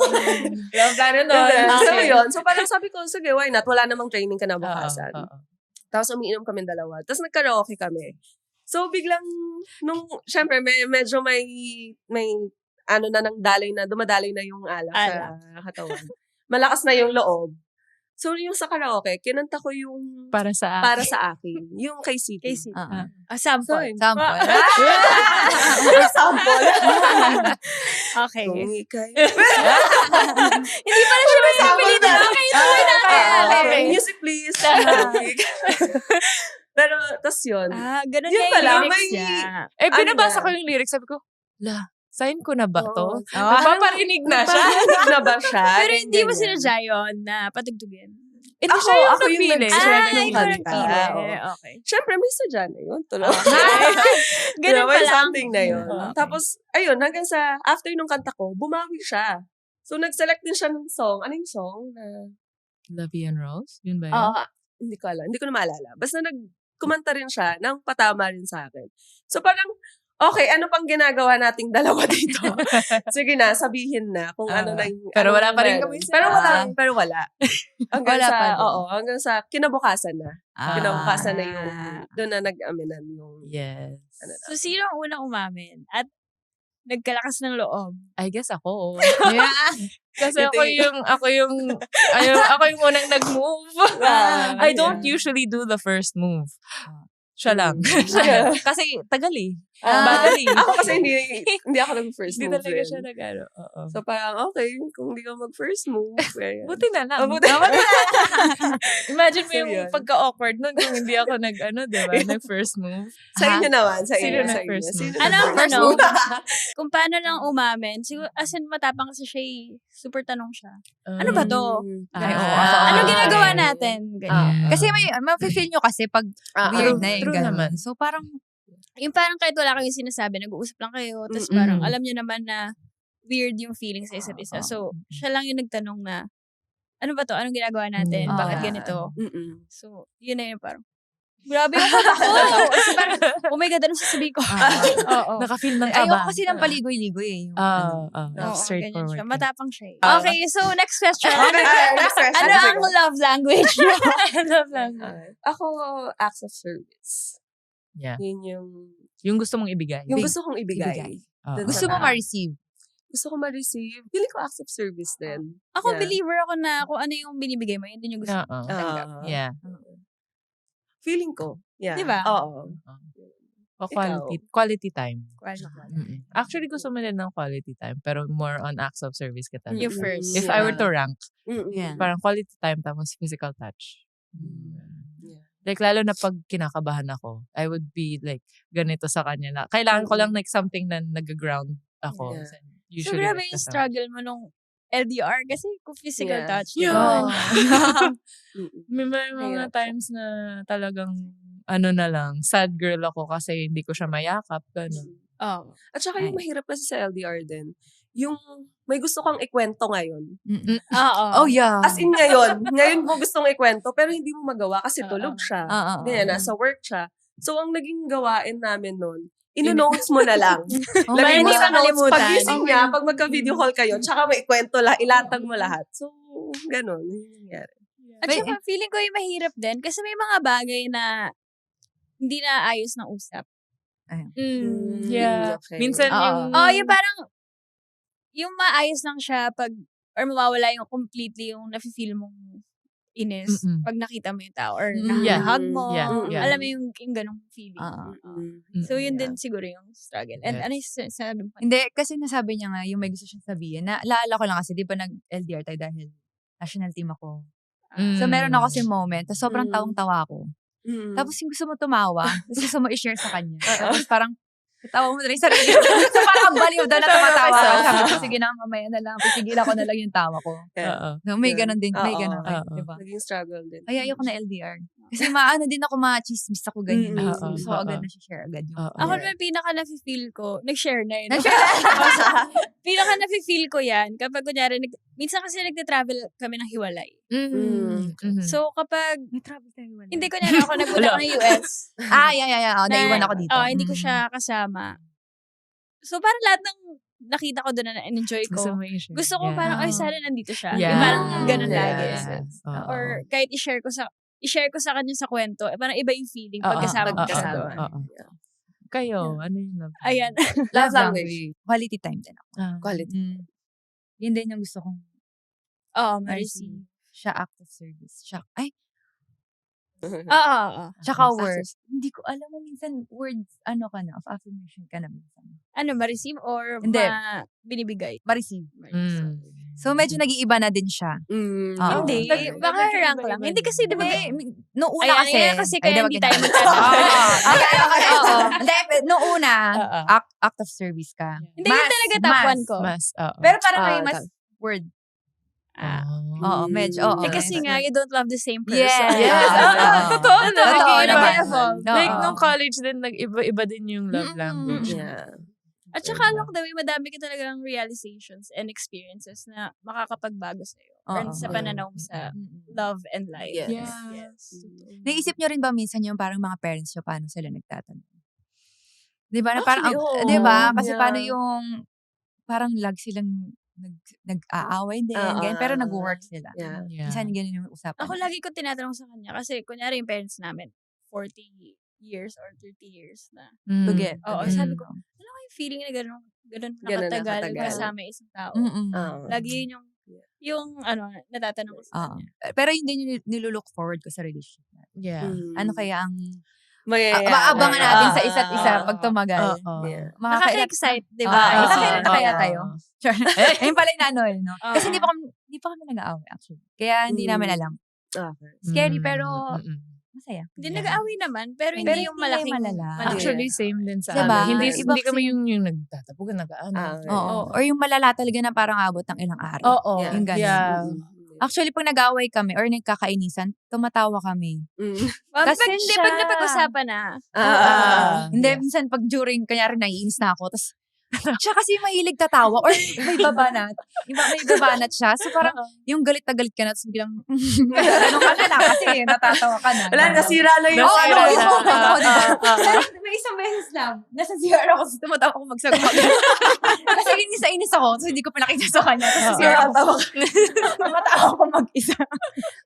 [SPEAKER 1] Walang plano nun.
[SPEAKER 3] So, yun. So, parang sabi ko, sige, why not? Wala namang training ka na bukasan.
[SPEAKER 1] Oo.
[SPEAKER 3] Tapos, umiinom kami dalawa. Tapos, nagkaraoke kami. So, biglang, syempre, medyo may dumadaloy na yung alak sa katawan. Malakas na yung loob. So, yung sa karaoke, kinanta ko yung
[SPEAKER 1] Para sa
[SPEAKER 3] para sa akin. Yung kay City.
[SPEAKER 2] Sample.
[SPEAKER 4] Sample.
[SPEAKER 3] Sample.
[SPEAKER 2] Okay.
[SPEAKER 3] Kung ikay.
[SPEAKER 2] Hindi pala siya may napilitan. Okay, tuloy natin.
[SPEAKER 3] Okay. Music please. Pero, tas yun.
[SPEAKER 2] Ganun
[SPEAKER 3] Yun
[SPEAKER 2] yung
[SPEAKER 3] pala,
[SPEAKER 2] lyrics
[SPEAKER 3] may-
[SPEAKER 2] niya.
[SPEAKER 1] binabasa
[SPEAKER 3] na?
[SPEAKER 1] ko yung lyrics. Sabi ko, sign ko na ba to?
[SPEAKER 3] Oo.
[SPEAKER 1] Nagpaparinig na siya.
[SPEAKER 3] Nagpaparinig na ba siya?
[SPEAKER 2] Pero hindi mo
[SPEAKER 3] Ganyan.
[SPEAKER 2] sinadya yun na patugtugin.
[SPEAKER 1] Hindi siya yung
[SPEAKER 3] ako yung
[SPEAKER 1] nagpili.
[SPEAKER 3] nag-select ng
[SPEAKER 2] ikaw
[SPEAKER 3] kanta.
[SPEAKER 2] nagpili.
[SPEAKER 3] Oo.
[SPEAKER 2] Okay.
[SPEAKER 3] Siyempre, may sadya na yun. Tuloy.
[SPEAKER 2] Ganun
[SPEAKER 3] May
[SPEAKER 2] pa lang.
[SPEAKER 3] something na yun.
[SPEAKER 1] Okay.
[SPEAKER 3] Tapos, ayun, hanggang sa, after nung kanta ko, bumawi siya. So, nag-select din siya ng song. Ano yung song?
[SPEAKER 1] Lovey and Rose? Yun ba yun?
[SPEAKER 3] Hindi ko alam. Hindi ko na maalala. Basta kumanta rin siya nang patama rin sa akin. So, parang, okay, ano pang ginagawa nating dalawa dito? Sige na, sabihin na kung ano na yung...
[SPEAKER 1] Pero
[SPEAKER 3] ano
[SPEAKER 1] wala pa rin
[SPEAKER 3] meron.
[SPEAKER 1] kami
[SPEAKER 3] Pero wala. Hanggang
[SPEAKER 4] Wala
[SPEAKER 3] sa,
[SPEAKER 4] pa din.
[SPEAKER 3] hanggang sa kinabukasan na. Kinabukasan na yung,
[SPEAKER 4] Ah.
[SPEAKER 3] doon na nag-aminan yung...
[SPEAKER 1] Yes.
[SPEAKER 3] Ano na.
[SPEAKER 2] So, sino ang unang umamin? At nagkalakas ng loob?
[SPEAKER 1] I guess ako.
[SPEAKER 4] Yeah.
[SPEAKER 1] Kasi ako yung unang nag-move. I don't usually do the first move. Siya lang. Kasi tagal eh. Bagal eh.
[SPEAKER 3] Ako kasi hindi ako nag-first
[SPEAKER 1] Hindi
[SPEAKER 3] move
[SPEAKER 1] talaga
[SPEAKER 3] rin.
[SPEAKER 1] siya nag-ano. Oo.
[SPEAKER 3] So parang, okay, kung hindi ka mag-first move, kaya.
[SPEAKER 1] Buti na lang.
[SPEAKER 3] Buti.
[SPEAKER 1] Imagine mo
[SPEAKER 3] So,
[SPEAKER 1] yung
[SPEAKER 3] yun.
[SPEAKER 1] pagka-awkward nun kung hindi ako diba? Nag-first move.
[SPEAKER 3] Sa inyo naman, sa
[SPEAKER 1] Sino
[SPEAKER 3] inyo. sa
[SPEAKER 1] nag-first
[SPEAKER 3] inyo.
[SPEAKER 1] move?
[SPEAKER 3] Sino
[SPEAKER 2] Ano ang
[SPEAKER 3] nag-first
[SPEAKER 2] tanong?
[SPEAKER 3] move?
[SPEAKER 2] Kung paano lang umamin, siguro, as in matapang kasi siya super tanong siya. Ano ba to?
[SPEAKER 1] Ay, oo.
[SPEAKER 2] Anong ginagawa
[SPEAKER 1] Okay.
[SPEAKER 2] natin? Ganyan.
[SPEAKER 4] Kasi mafe-feel nyo kasi pag weird na yung
[SPEAKER 1] true
[SPEAKER 4] ganun.
[SPEAKER 1] naman.
[SPEAKER 4] So parang,
[SPEAKER 2] Yung parang kahit wala kayong sinasabi, nag-uusap lang kayo, tapos
[SPEAKER 3] Mm-mm.
[SPEAKER 2] parang alam nyo naman na weird yung feeling sa isa't isa. So, siya lang yung nagtanong na, ano ba to? Anong ginagawa natin?
[SPEAKER 1] Mm.
[SPEAKER 2] Bakit
[SPEAKER 4] Ah.
[SPEAKER 2] ganito?
[SPEAKER 3] Mm-mm.
[SPEAKER 2] So, yun na yun parang, grabe ako ako! Kasi parang, oh my God, anong sasabihin ko? Oo.
[SPEAKER 1] Naka-feel ng
[SPEAKER 4] ayoko
[SPEAKER 1] kaba.
[SPEAKER 4] kasi ng paligoy-ligoy eh. Yung, ano.
[SPEAKER 2] Oo, ganyan
[SPEAKER 1] straightforward.
[SPEAKER 2] siya. Matapang siya.
[SPEAKER 1] Ah.
[SPEAKER 2] Okay, so next question.
[SPEAKER 3] Next question.
[SPEAKER 2] Ano ang love language niyo? Love language.
[SPEAKER 3] Ako, acts of service.
[SPEAKER 1] Yeah.
[SPEAKER 3] Yun
[SPEAKER 1] Yung gusto mong ibigay.
[SPEAKER 3] yung gusto kong ibigay.
[SPEAKER 4] Ibigay.
[SPEAKER 1] Oo.
[SPEAKER 3] Dun
[SPEAKER 4] Gusto
[SPEAKER 3] sa
[SPEAKER 4] mo
[SPEAKER 3] tao.
[SPEAKER 4] ma-receive.
[SPEAKER 3] Gusto ko ma-receive. Feeling ko acts of service din.
[SPEAKER 2] Ako,
[SPEAKER 3] Yeah.
[SPEAKER 2] believer ako na kung ano yung binibigay mo, yun din yung gusto mo.
[SPEAKER 1] Oo.
[SPEAKER 2] Tanggap.
[SPEAKER 1] Yeah.
[SPEAKER 3] Feeling ko. Yeah.
[SPEAKER 2] Di ba?
[SPEAKER 3] Oo.
[SPEAKER 1] O quality time.
[SPEAKER 2] Quality.
[SPEAKER 1] Actually, gusto mo din ng quality time. Pero more on acts of service ka talaga.
[SPEAKER 2] You first.
[SPEAKER 1] If I were to rank,
[SPEAKER 4] Yeah.
[SPEAKER 1] parang quality time tapos physical touch.
[SPEAKER 3] Yeah.
[SPEAKER 1] Like, lalo na pag kinakabahan ako, I would be like, ganito sa kanya na, kailangan ko lang like something na nag-ground ako.
[SPEAKER 3] Yeah.
[SPEAKER 2] So,
[SPEAKER 1] Usually,
[SPEAKER 2] grabe
[SPEAKER 1] like,
[SPEAKER 2] yung
[SPEAKER 1] kasama.
[SPEAKER 2] struggle mo nung LDR kasi kung physical
[SPEAKER 3] Yeah.
[SPEAKER 2] touch.
[SPEAKER 1] Yeah.
[SPEAKER 2] diba?
[SPEAKER 1] May mga
[SPEAKER 3] Mahirap
[SPEAKER 1] times na talagang, ano na lang, sad girl ako kasi hindi ko siya mayakap, gano'n.
[SPEAKER 2] Oh.
[SPEAKER 3] At saka yung mahirap kasi sa LDR din, yung may gusto kang ikwento ngayon.
[SPEAKER 2] Oo.
[SPEAKER 4] Oh yeah.
[SPEAKER 3] As in ngayon mo gustong ikwento, pero hindi mo magawa kasi tulog siya.
[SPEAKER 4] Oo.
[SPEAKER 3] Ganyan, nasa work siya. So, ang naging gawain namin nun, ino-notes mo na lang.
[SPEAKER 4] Oh
[SPEAKER 3] Lagay
[SPEAKER 2] my
[SPEAKER 3] mo
[SPEAKER 2] God.
[SPEAKER 3] sa notes,
[SPEAKER 2] Nakalimutan.
[SPEAKER 3] pag-gising niya, pag magka-video call kayo, tsaka may ikwento lang, ilatag mo lahat. So, ganun. Yun yung nangyari.
[SPEAKER 2] At saka feeling ko yung mahirap din kasi may mga bagay na hindi na ayos ng usap.
[SPEAKER 1] Yeah.
[SPEAKER 3] Okay.
[SPEAKER 1] Minsan yung...
[SPEAKER 2] Oh, yung parang, yung maayos lang siya pag, or mawawala yung completely yung nafe-feel mong inis
[SPEAKER 1] Mm-mm.
[SPEAKER 2] pag nakita mo yung tao or
[SPEAKER 1] Yeah.
[SPEAKER 2] hug mo.
[SPEAKER 1] Yeah.
[SPEAKER 2] Alam mo yung ganong feeling. So, yun din siguro yung struggle. And
[SPEAKER 1] Yes.
[SPEAKER 2] ano yung sabi mo?
[SPEAKER 4] Hindi, kasi nasabi niya nga yung may gusto siyang sabihin. Naalala ko lang kasi, di ba nag-LDR tayo dahil national team ako. So, meron ako kasi moment. Tapos sobrang tawang-tawa ako. Tapos yung gusto mo tumawa, tapos gusto mo i-share sa kanya. Tapos parang, tawa mo na rin sa sarili. So, parang baliw daw na tumatawa ka. Sabi ko, sige na, mamaya na lang. Pigilan ko na lang yung tawa ko.
[SPEAKER 1] Oo.
[SPEAKER 4] So, may ganun din. May
[SPEAKER 3] Oo.
[SPEAKER 4] ganun kayo,
[SPEAKER 1] Oo.
[SPEAKER 4] di ba?
[SPEAKER 3] Naging struggle din.
[SPEAKER 4] Ay, ayoko na LDR. Kasi maano din ako, ma-chismis ako ganyan.
[SPEAKER 1] Oo.
[SPEAKER 4] So, agad na share agad yung.
[SPEAKER 1] Oo.
[SPEAKER 2] Ako naman pinaka nafe-feel ko, nag-share na yun.
[SPEAKER 4] Nag-share
[SPEAKER 2] Pinaka nafe-feel ko yan kapag kunyari, minsan kasi nagte-travel kami ng hiwalay.
[SPEAKER 1] Mhm.
[SPEAKER 2] So kapag,
[SPEAKER 4] May travel tayo wala.
[SPEAKER 2] hindi kunyari ako nagpunta ako ng US.
[SPEAKER 4] Yeah. Oh, naiwan ako dito.
[SPEAKER 2] Hindi ko siya kasama. So parang lahat ng nakita ko doon na enjoy
[SPEAKER 1] Gusto
[SPEAKER 2] ko.
[SPEAKER 1] mo i-share.
[SPEAKER 2] Gusto ko
[SPEAKER 1] Yeah.
[SPEAKER 2] parang, ay sana nandito siya.
[SPEAKER 1] Yeah.
[SPEAKER 2] Yung parang ganun
[SPEAKER 3] Yeah.
[SPEAKER 2] lagi.
[SPEAKER 1] Oo.
[SPEAKER 2] Or kahit i-share ko sa kanya sa kwento, parang iba yung feeling pagkasama
[SPEAKER 3] Pagkasama.
[SPEAKER 2] mo.
[SPEAKER 1] Oo. Kayo, ano yung love
[SPEAKER 2] Ayan.
[SPEAKER 3] Love
[SPEAKER 4] language.
[SPEAKER 3] language.
[SPEAKER 4] Quality time din ako.
[SPEAKER 3] Quality.
[SPEAKER 4] Yun din yung gusto kong
[SPEAKER 2] Oo,
[SPEAKER 4] ma-receive. Siya act of service. Siya,
[SPEAKER 2] Oo.
[SPEAKER 4] tsaka words. Hindi ko alam mo minsan words, of affirmation ka na minsan.
[SPEAKER 2] Ano, ma-receive or
[SPEAKER 4] Hindi.
[SPEAKER 2] binibigay?
[SPEAKER 4] Ma-receive.
[SPEAKER 1] Mm.
[SPEAKER 4] So, medyo nag-iiba na din siya. Oo.
[SPEAKER 2] Hindi. Baka rank lang. Hindi kasi, di ba?
[SPEAKER 4] Noong una
[SPEAKER 2] Ayan,
[SPEAKER 4] kasi.
[SPEAKER 2] kaya hindi tayo
[SPEAKER 4] Okay. Oo. Hindi, noong una, act of service ka.
[SPEAKER 2] Hindi, yun talaga top 1 ko.
[SPEAKER 1] Mas, oo.
[SPEAKER 4] Pero parang may mas word. Oo, medyo. Oo.
[SPEAKER 2] Kasi nga, you don't love the same person.
[SPEAKER 4] Yes.
[SPEAKER 1] Totoo na.
[SPEAKER 4] Totoo
[SPEAKER 1] Nag-iiba.
[SPEAKER 4] naman.
[SPEAKER 1] Like,
[SPEAKER 4] Oo.
[SPEAKER 1] nung college din, nag-iba din yung love language.
[SPEAKER 3] Yeah.
[SPEAKER 2] At saka along the way, madami ka talagang realizations and experiences na makakapagbago sa'yo. Or sa pananaw mo sa love and life.
[SPEAKER 3] Yes.
[SPEAKER 2] Yes.
[SPEAKER 4] Naisip nyo rin ba minsan yung parang mga parents nyo, paano sila nagtatanong? Di ba? Na parang,
[SPEAKER 3] Actually, oo.
[SPEAKER 4] di ba? Kasi
[SPEAKER 3] Yeah.
[SPEAKER 4] paano yung, parang lag silang nag-aaway din. Ganyan, pero nag-work sila.
[SPEAKER 3] Yeah.
[SPEAKER 4] Minsan ganyan yung usapan.
[SPEAKER 2] Ako lagi ko tinatanong sa kanya kasi kunyari yung parents namin, 40 years or 30 years na.
[SPEAKER 4] Together.
[SPEAKER 2] Oo, sabi ko, ano yung feeling na ganun
[SPEAKER 3] Ganun
[SPEAKER 2] nakatagal
[SPEAKER 3] nakatagal.
[SPEAKER 2] kasama isang tao? Lagi yun yung natatanong ko sa kanya.
[SPEAKER 4] Pero yun din yung nilulook forward ko sa relationship natin.
[SPEAKER 1] Yeah.
[SPEAKER 4] Ano kaya ang
[SPEAKER 3] Mayayaan.
[SPEAKER 4] maabangan natin sa isa't isa pag tumagal?
[SPEAKER 3] Yeah.
[SPEAKER 2] Nakaka-excite, di ba?
[SPEAKER 4] Nakakailan
[SPEAKER 1] Oo.
[SPEAKER 4] kaya tayo? Sure. Ayun pala yung no?
[SPEAKER 2] Oo.
[SPEAKER 4] Kasi hindi pa kami nag-aaway actually. Kaya hindi namin alam.
[SPEAKER 3] Okay.
[SPEAKER 4] Scary pero masaya.
[SPEAKER 2] Hindi nag-aaway naman, pero
[SPEAKER 4] Pero
[SPEAKER 2] hindi yung
[SPEAKER 4] hindi
[SPEAKER 2] malaking
[SPEAKER 4] malala.
[SPEAKER 1] Actually, same din sa
[SPEAKER 4] Diba?
[SPEAKER 1] amin. Hindi,
[SPEAKER 4] Iba
[SPEAKER 1] hindi kami
[SPEAKER 4] kasi-
[SPEAKER 1] yung nagtatapugan, nag-ano.
[SPEAKER 4] Oo. Or yung malala talaga na parang abot ng ilang araw.
[SPEAKER 1] Oo.
[SPEAKER 3] Yeah.
[SPEAKER 4] Yung ganun.
[SPEAKER 1] Yeah.
[SPEAKER 4] Actually, pag nag-aaway kami or nagkakainisan, tumatawa kami.
[SPEAKER 2] Kasi
[SPEAKER 4] Kasi
[SPEAKER 2] hindi,
[SPEAKER 4] siya-
[SPEAKER 2] pag napag-usapan na.
[SPEAKER 4] Hindi, minsan pag during, kanyari naiinis na ako, tapos siya kasi mahilig tatawa or may babanat. May babanat siya. So parang yung galit na galit ka na, tapos bilang, ganun ka na kasi natatawa ka na.
[SPEAKER 3] Wala, nasira na yung
[SPEAKER 1] Nasira
[SPEAKER 3] ano.
[SPEAKER 1] na.
[SPEAKER 4] Oo, diba? Pero may isang beses lang, nasa CR ako, tapos tumatawa ako magsagot. Kasi inis ako, so hindi ko pinakita sa kanya. Tapos sa CR ako, tumatawa ako mag-isa.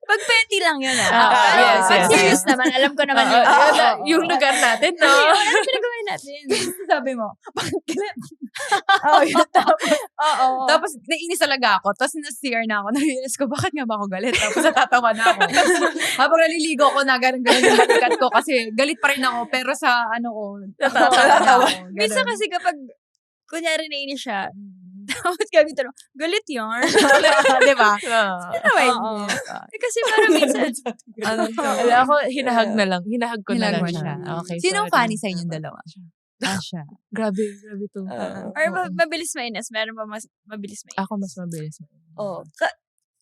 [SPEAKER 2] Pag petty lang yun
[SPEAKER 1] Ah,
[SPEAKER 2] Pero
[SPEAKER 1] yes,
[SPEAKER 2] pag
[SPEAKER 1] yes.
[SPEAKER 2] serious naman, alam ko naman yun.
[SPEAKER 1] Yung lugar natin, no?
[SPEAKER 2] Ano pinagawa natin?
[SPEAKER 4] Sabi mo, bakit galit? Oo, yun. Tapos naiinis talaga ako. Tapos na-CR na ako. Naiinis ko, bakit nga ba ako galit? Tapos natatawa na ako. Habang naliligo ko na, ganun-ganun yung balikat ko. Kasi galit pa rin ako. Pero sa ano ko, natatawa na ako.
[SPEAKER 2] Minsan kasi kapag, kunyari nainis siya, tapos gagawin galit yarn.
[SPEAKER 4] Diba?
[SPEAKER 2] Anyway, kasi parang minsan,
[SPEAKER 1] Ako, hinahag na lang. Hinahag ko na
[SPEAKER 4] Hinahag
[SPEAKER 1] lang
[SPEAKER 4] mo
[SPEAKER 1] siya.
[SPEAKER 4] siya.
[SPEAKER 1] Okay,
[SPEAKER 4] Sinong
[SPEAKER 1] sorry.
[SPEAKER 4] funny sa inyong dalawa? Siya.
[SPEAKER 1] Grabe to.
[SPEAKER 2] or mabilis mainis, meron ba mas mabilis mainis?
[SPEAKER 1] Ako mas mabilis.
[SPEAKER 3] Oh.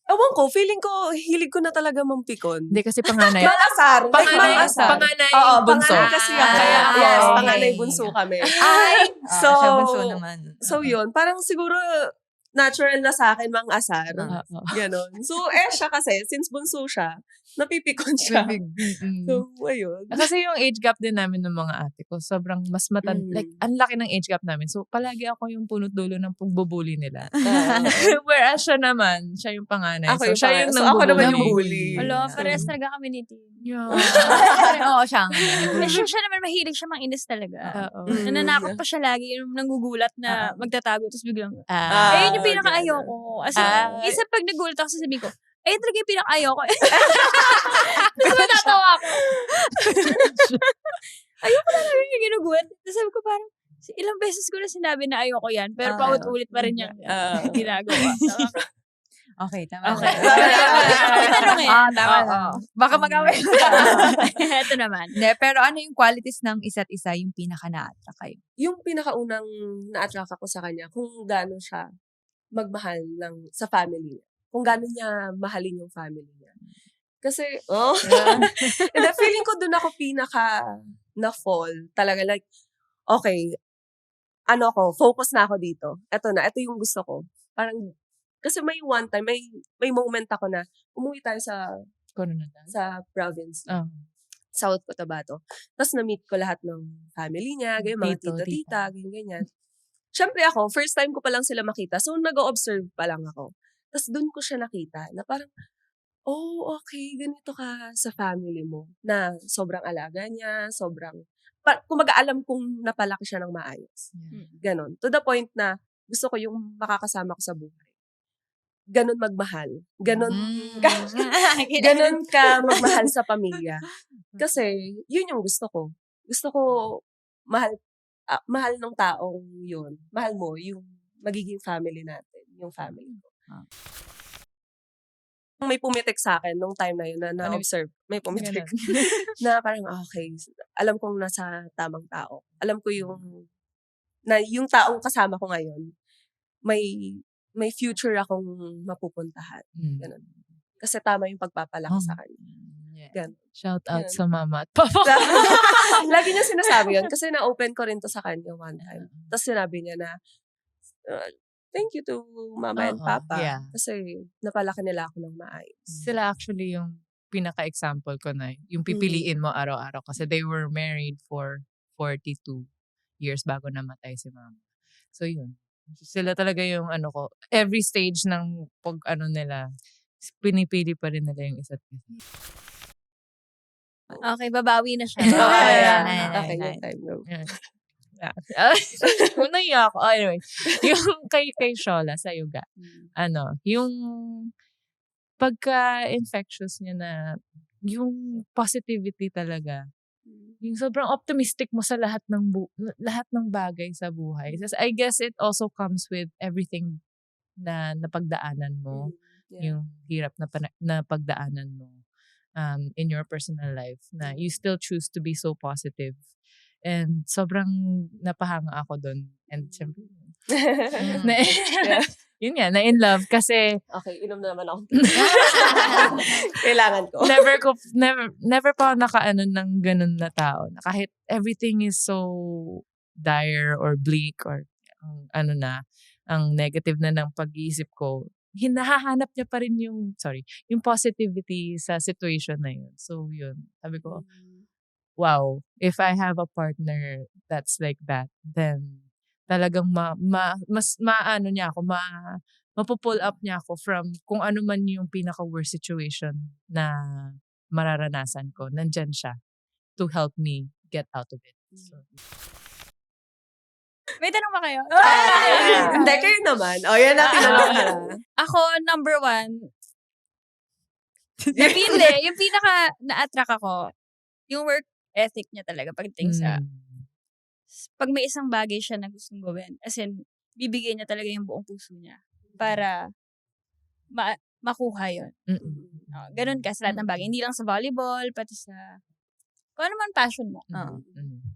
[SPEAKER 3] Ewan ko, feeling ko, hilig ko na talaga mampikon.
[SPEAKER 1] Hindi kasi panganay.
[SPEAKER 3] Mangasar.
[SPEAKER 1] Panganay
[SPEAKER 3] Oo,
[SPEAKER 1] bunso.
[SPEAKER 3] panganay kasi ako.
[SPEAKER 1] Kaya,
[SPEAKER 3] Yes,
[SPEAKER 1] okay.
[SPEAKER 3] panganay bunso kami.
[SPEAKER 4] Ay!
[SPEAKER 3] So,
[SPEAKER 4] siya bunso naman.
[SPEAKER 3] So yun, parang siguro natural na sa akin mang asar.
[SPEAKER 1] Oo.
[SPEAKER 3] Ganon. So, siya kasi, since bunso siya, napipikon siya. So, ayun.
[SPEAKER 1] Kasi yung age gap din namin ng mga ate ko, sobrang mas like, ang laki ng age gap namin. So, palagi ako yung punot dulo ng pagbubuli nila. Whereas siya naman, siya yung panganay.
[SPEAKER 3] Ako yung
[SPEAKER 1] siya
[SPEAKER 3] panganay.
[SPEAKER 1] yung
[SPEAKER 3] So, ako naman yung
[SPEAKER 1] bully.
[SPEAKER 3] bully.
[SPEAKER 2] Alo, parehas talaga kami ni Tim.
[SPEAKER 1] Yeah.
[SPEAKER 4] Oo, siya.
[SPEAKER 2] Siya naman mahilig siya manginis talaga.
[SPEAKER 1] Oo.
[SPEAKER 2] Nananakot pa siya lagi, yung nanggugulat na magtatago, tapos biglang,
[SPEAKER 1] Ah.
[SPEAKER 2] ayun yung pinaka-ayaw ko. As in, isa pag nagulat ako, sasabihin ko, ayun talaga yung pinaka-ayaw ko. Tapos matatawa ako. Ayoko na lang yung ginugulat. Tapos sabi ko parang, ilang beses ko na sinabi na ayoko yan, pero paulit-ulit pa rin yung ginagawa.
[SPEAKER 4] Okay, tama.
[SPEAKER 2] Okay.
[SPEAKER 4] Tama. Baka mag-away.
[SPEAKER 2] Ito naman.
[SPEAKER 4] Hindi, pero ano yung qualities ng isa't isa yung pinaka-na-attract kayo?
[SPEAKER 3] Yung pinakaunang na-attract ako sa kanya, kung gaano siya magmahal sa family niya. Kung gaano niya mahalin yung family niya. Kasi, and then feeling ko dun ako na-fall. Talaga like, okay, focus na ako dito. Ito yung gusto ko. Parang, kasi may one time, may moment ako na umuwi tayo sa province. South Cotabato. Tapos na-meet ko lahat ng family niya, ganyan, mga tito-tita, ganyan. Siyempre ako, first time ko pa lang sila makita. So, nag-observe pa lang ako. Tapos doon ko siya nakita na parang, okay, ganito ka sa family mo. Na sobrang alaga niya, sobrang kumaga alam kong napalaki siya ng maayos. Ganon. To the point na gusto ko yung makakasama ko sa buhay. Ganon magmahal. Ganon ganon ka magmahal sa pamilya. Kasi, yun yung gusto ko. Gusto ko mahal ng taong yun. Mahal mo yung magiging family natin. Yung family ko. May pumitik sa akin nung time na yun na na-observe. May pumitik. Na parang, okay, alam kong nasa tamang tao. Alam ko yung taong kasama ko ngayon, may future akong mapupuntahan. Ganun. Kasi tama yung pagpapalaki sa kanya. Ganun.
[SPEAKER 1] Shout out
[SPEAKER 3] Ganun.
[SPEAKER 1] sa mama at papa.
[SPEAKER 3] Lagi niya sinasabi yun kasi na-open ko rin to sa kanya one time. Tapos sinabi niya na, thank you to mama and papa.
[SPEAKER 1] Yeah.
[SPEAKER 3] Kasi napalaki nila ako ng maayos.
[SPEAKER 1] Sila actually yung pinaka-example ko na yung pipiliin mo araw-araw kasi they were married for 42 years bago namatay si mama. So yun. Sila talaga yung ko, every stage ng nila, pinipili pa rin nila yung isa't isa.
[SPEAKER 2] Okay, babawi na siya.
[SPEAKER 3] Okay, yung time no.
[SPEAKER 1] Naiya ako. Anyway, yung kay Shola sa yoga, yung pagka-infectious niya na, yung positivity talaga, yung sobrang optimistic mo sa lahat ng bagay sa buhay. I guess it also comes with everything na napagdaanan mo, yung hirap na pagdaanan mo in your personal life, na you still choose to be so positive. And sobrang napahanga ako dun. And syempre, yun nga, na-in love kasi
[SPEAKER 3] Okay, inom na naman ako. Kailangan ko.
[SPEAKER 1] never pa ako nakaano ng ganun na tao. Na kahit everything is so dire or bleak or ang negative na ng pag-iisip ko, hinahanap niya pa rin yung positivity sa situation na yun. So yun, sabi ko, wow, if I have a partner that's like that, then talagang mapupull up niya ako from kung ano man yung pinaka-worst situation na mararanasan ko. Nandyan siya to help me get out of it. So.
[SPEAKER 2] May tanong ba kayo?
[SPEAKER 3] Hindi, kayo naman. O, yan natin naman ka.
[SPEAKER 2] Ako, number 1, yung pinaka na-attract ako, yung work ethic niya talaga pagdating sa pag may isang bagay siya na gustong gawin, as in, bibigyan niya talaga yung buong puso niya para makuha yun. Ganun ka sa lahat ng bagay. Hindi lang sa volleyball, pati sa kung ano man passion mo.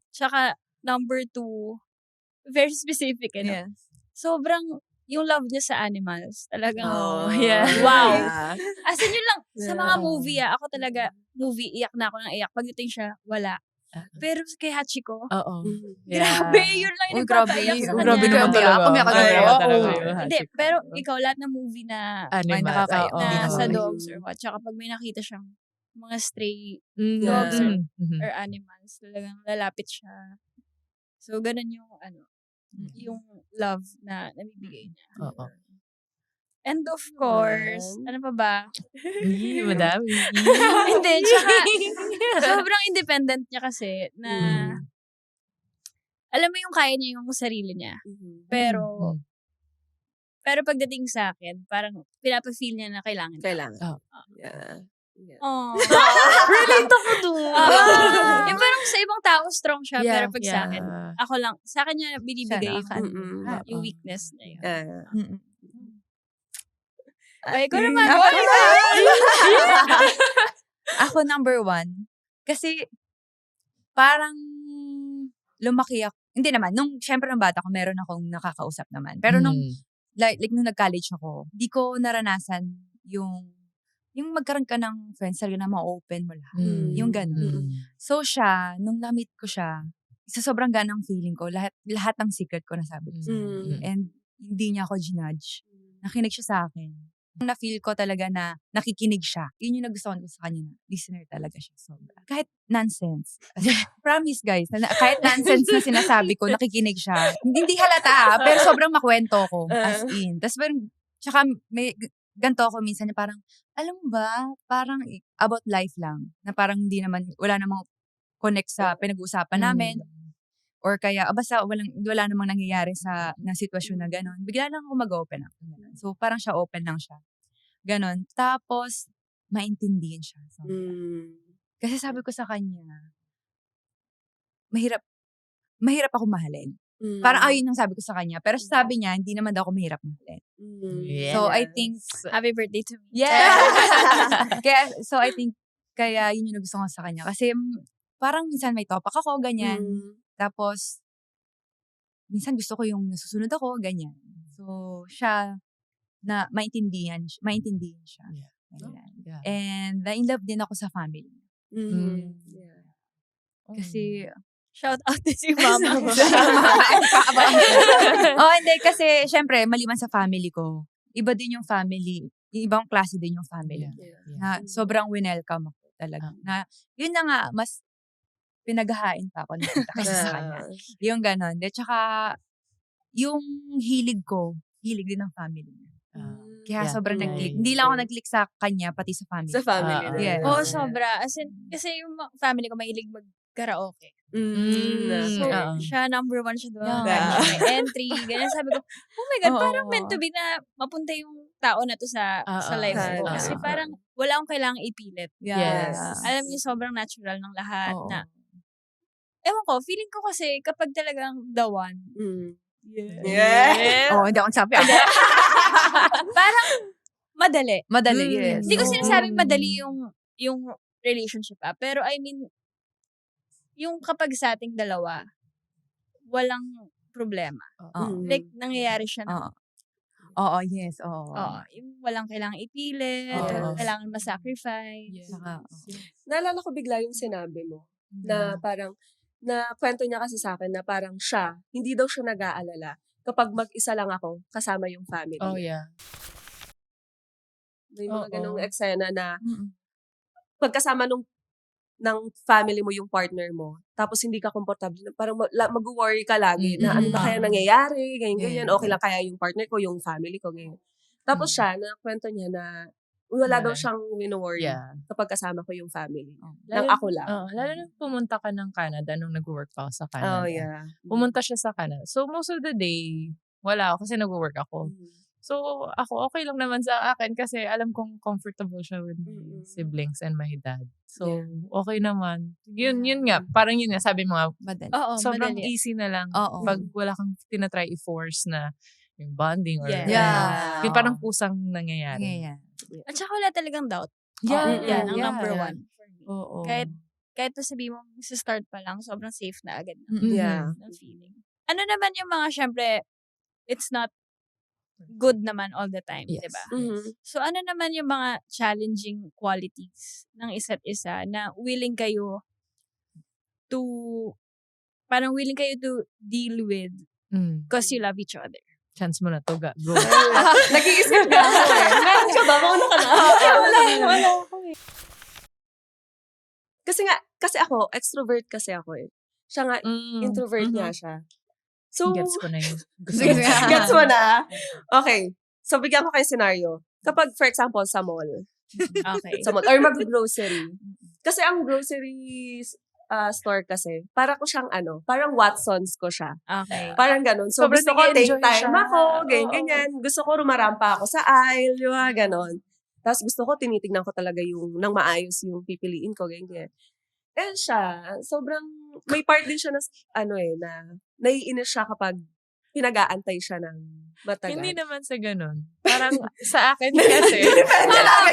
[SPEAKER 2] Tsaka, number 2, very specific,
[SPEAKER 4] Yes.
[SPEAKER 2] Sobrang, yung love niya sa animals, talagang,
[SPEAKER 3] Oh,
[SPEAKER 1] yeah.
[SPEAKER 2] wow.
[SPEAKER 3] Yeah.
[SPEAKER 2] As in, yun lang, sa mga movie, ako talaga, iyak na ako ng iyak. Pagdating siya, wala. Pero kay Hachiko,
[SPEAKER 1] Oo.
[SPEAKER 2] grabe, yun lang yung nagpapaiyak sa kanya.
[SPEAKER 1] Grabe naman talaga.
[SPEAKER 2] Hindi, pero ikaw, lahat ng movie na
[SPEAKER 1] Animal.
[SPEAKER 2] na sa dogs or what, tsaka pag may nakita siyang mga stray dogs or animals, talagang lalapit siya. So, ganun yung, yung love na namibigay niya.
[SPEAKER 1] Oo.
[SPEAKER 2] And of course, ano pa ba?
[SPEAKER 1] Madami.
[SPEAKER 2] Hindi, tsaka sobrang independent niya kasi na alam mo yung kaya niya yung sarili niya. Pero pagdating sa akin, parang pinapa-feel niya na kailangan.
[SPEAKER 3] Yeah.
[SPEAKER 2] Oh.
[SPEAKER 1] Relate ako doon.
[SPEAKER 2] Yung parang sa ibang tao, strong siya.
[SPEAKER 1] Yeah,
[SPEAKER 2] pero pag sa akin, ako lang, sa akin niya binibigay yung weakness na yun. Ay, ko naman.
[SPEAKER 4] Ako number 1. Kasi, parang, lumaki ako. Hindi naman. Siyempre, nung bata ko, meron akong nakakausap naman. Pero nung nag-college ako, di ko naranasan yung magkaroon ka ng friends, talaga na ma-open mo lahat. Yung ganun. So siya, nung na-meet ko siya, sa sobrang ganang feeling ko, lahat ng secret ko nasabi ko sa kanya. And hindi niya ako ginudge. Nakinig siya sa akin. Na-feel ko talaga na nakikinig siya. Yun yung nagustuhan ko sa kanya na listener talaga siya. Sobra. Kahit nonsense. Promise guys, kahit nonsense na sinasabi ko, nakikinig siya. Hindi halata pero sobrang makwento ko. As in. Tapos tsaka may ganito ako minsan na parang, alam mo ba, parang about life lang. Na parang hindi naman, wala namang connect sa pinag-uusapan namin. Or kaya, basta wala namang nangyayari na sitwasyon na gano'n. Bigla lang ako mag-open up. Ganun. So, parang siya open lang siya. Ganon. Tapos, maintindihan siya. So, kasi sabi ko sa kanya, mahirap ako mahalin. Parang ayun yung sabi ko sa kanya. Pero sabi niya, hindi naman daw ako mahirap mahalin. So, I think,
[SPEAKER 2] Happy birthday to me.
[SPEAKER 4] I think, kaya yun yung gusto ko sa kanya. Kasi, parang minsan may topak ako, ganyan. Tapos, minsan gusto ko yung nasusunod ako, ganyan. So, siya, na maintindihan siya.
[SPEAKER 1] Yeah.
[SPEAKER 4] And, in love din ako sa family. Kasi,
[SPEAKER 2] Shout out to si mama mo.
[SPEAKER 4] hindi. Kasi, syempre, maliban sa family ko, iba din yung family. Ibang klase din yung family. Na sobrang winelcome ako talaga. Na, yun na nga, mas pinaghahain pa ako nakita kasi sa kanya. Yung ganon. De, tsaka, yung hilig din ng family niya. Kaya sobrang nag-click. Hindi lang ako nag-click sa kanya, pati sa family.
[SPEAKER 3] Sa family na.
[SPEAKER 4] Yes.
[SPEAKER 2] Oo, sobra. As in, kasi yung family ko mahilig mag-karaoke. So, siya number 1 siya doon. May entry. Ganyan. Sabi ko, oh my God, parang meant to be na mapunta yung tao na to sa life ko. Kasi parang wala akong kailangang ipilit.
[SPEAKER 1] Yes.
[SPEAKER 2] Alam niyo, sobrang natural ng lahat na. Ewan ko, feeling ko kasi kapag talagang the one.
[SPEAKER 4] Hindi ako sabi.
[SPEAKER 2] Parang madali.
[SPEAKER 4] Yes.
[SPEAKER 2] Hindi ko sinasabing madali yung relationship pero I mean, yung kapag sa ating dalawa, walang problema. Like, nangyayari siya na.
[SPEAKER 4] Yes.
[SPEAKER 2] Yung walang kailangang ipilit, kailangan ma-sacrifice.
[SPEAKER 3] Naalala ko bigla yung sinabi mo, na parang, na kwento niya kasi sa akin na parang siya, hindi daw siya nag-aalala kapag mag-isa lang ako kasama yung family. May mga ganong eksena na pagkasama ng family mo yung partner mo, tapos hindi ka komportable, parang mag-worry ka lagi na ano na kaya nangyayari, ganyan. Okay lang kaya yung partner ko, yung family ko, ganyan. Tapos siya, nakwento niya na wala daw siyang wino-worry kapag kasama ko yung family. Nang ako lang.
[SPEAKER 1] Lalo nung pumunta ka ng Canada nung nag-work pa ako sa Canada. Pumunta siya sa Canada. So, most of the day, wala ako kasi nag-work ako. So, ako okay lang naman sa akin kasi alam kong comfortable siya with my siblings and my dad. So, okay naman. Yun nga. Parang yun nga, sabi mo nga, sobrang
[SPEAKER 2] madali.
[SPEAKER 1] easy na lang. Pag wala kang tinatry i-force na yung bonding or yung parang pusang nangyayari.
[SPEAKER 2] At saka wala talagang doubt.
[SPEAKER 1] Yan
[SPEAKER 2] ang number 1 for me. Kahit sabihin mo, start pa lang, sobrang safe na agad ng feeling. Ano naman yung mga, syempre, it's not good naman all the time,
[SPEAKER 1] Yes.
[SPEAKER 2] diba? So, ano naman yung mga challenging qualities ng isa't isa na willing kayo to deal with because you love each other?
[SPEAKER 1] Chance mo na to, go.
[SPEAKER 3] Nag-iisip na ako Meron ka ba? Mauna ka na. Wala ako Kasi ako, extrovert kasi ako Siya nga, introvert nga siya. So,
[SPEAKER 1] Gets ko na yun.
[SPEAKER 3] Gets mo na? Okay. So, bigyan ko kayo scenario. Kapag, for example, sa mall. Sa mall. Or mag-grocery. Kasi ang grocery store kasi, para ko siyang parang Watsons ko siya. Parang ganun. So, gusto ko take time ako, ganyan. Gusto ko rumarampa ako sa aisle, ganon. Tapos gusto ko, tinitignan ko talaga nang maayos yung pipiliin ko, ganyan. And siya, sobrang, may part din siya na, na naiinis siya kapag pinag-aantay siya ng matagal.
[SPEAKER 1] Hindi naman sa ganun. Parang sa akin kasi.
[SPEAKER 3] Depende lang.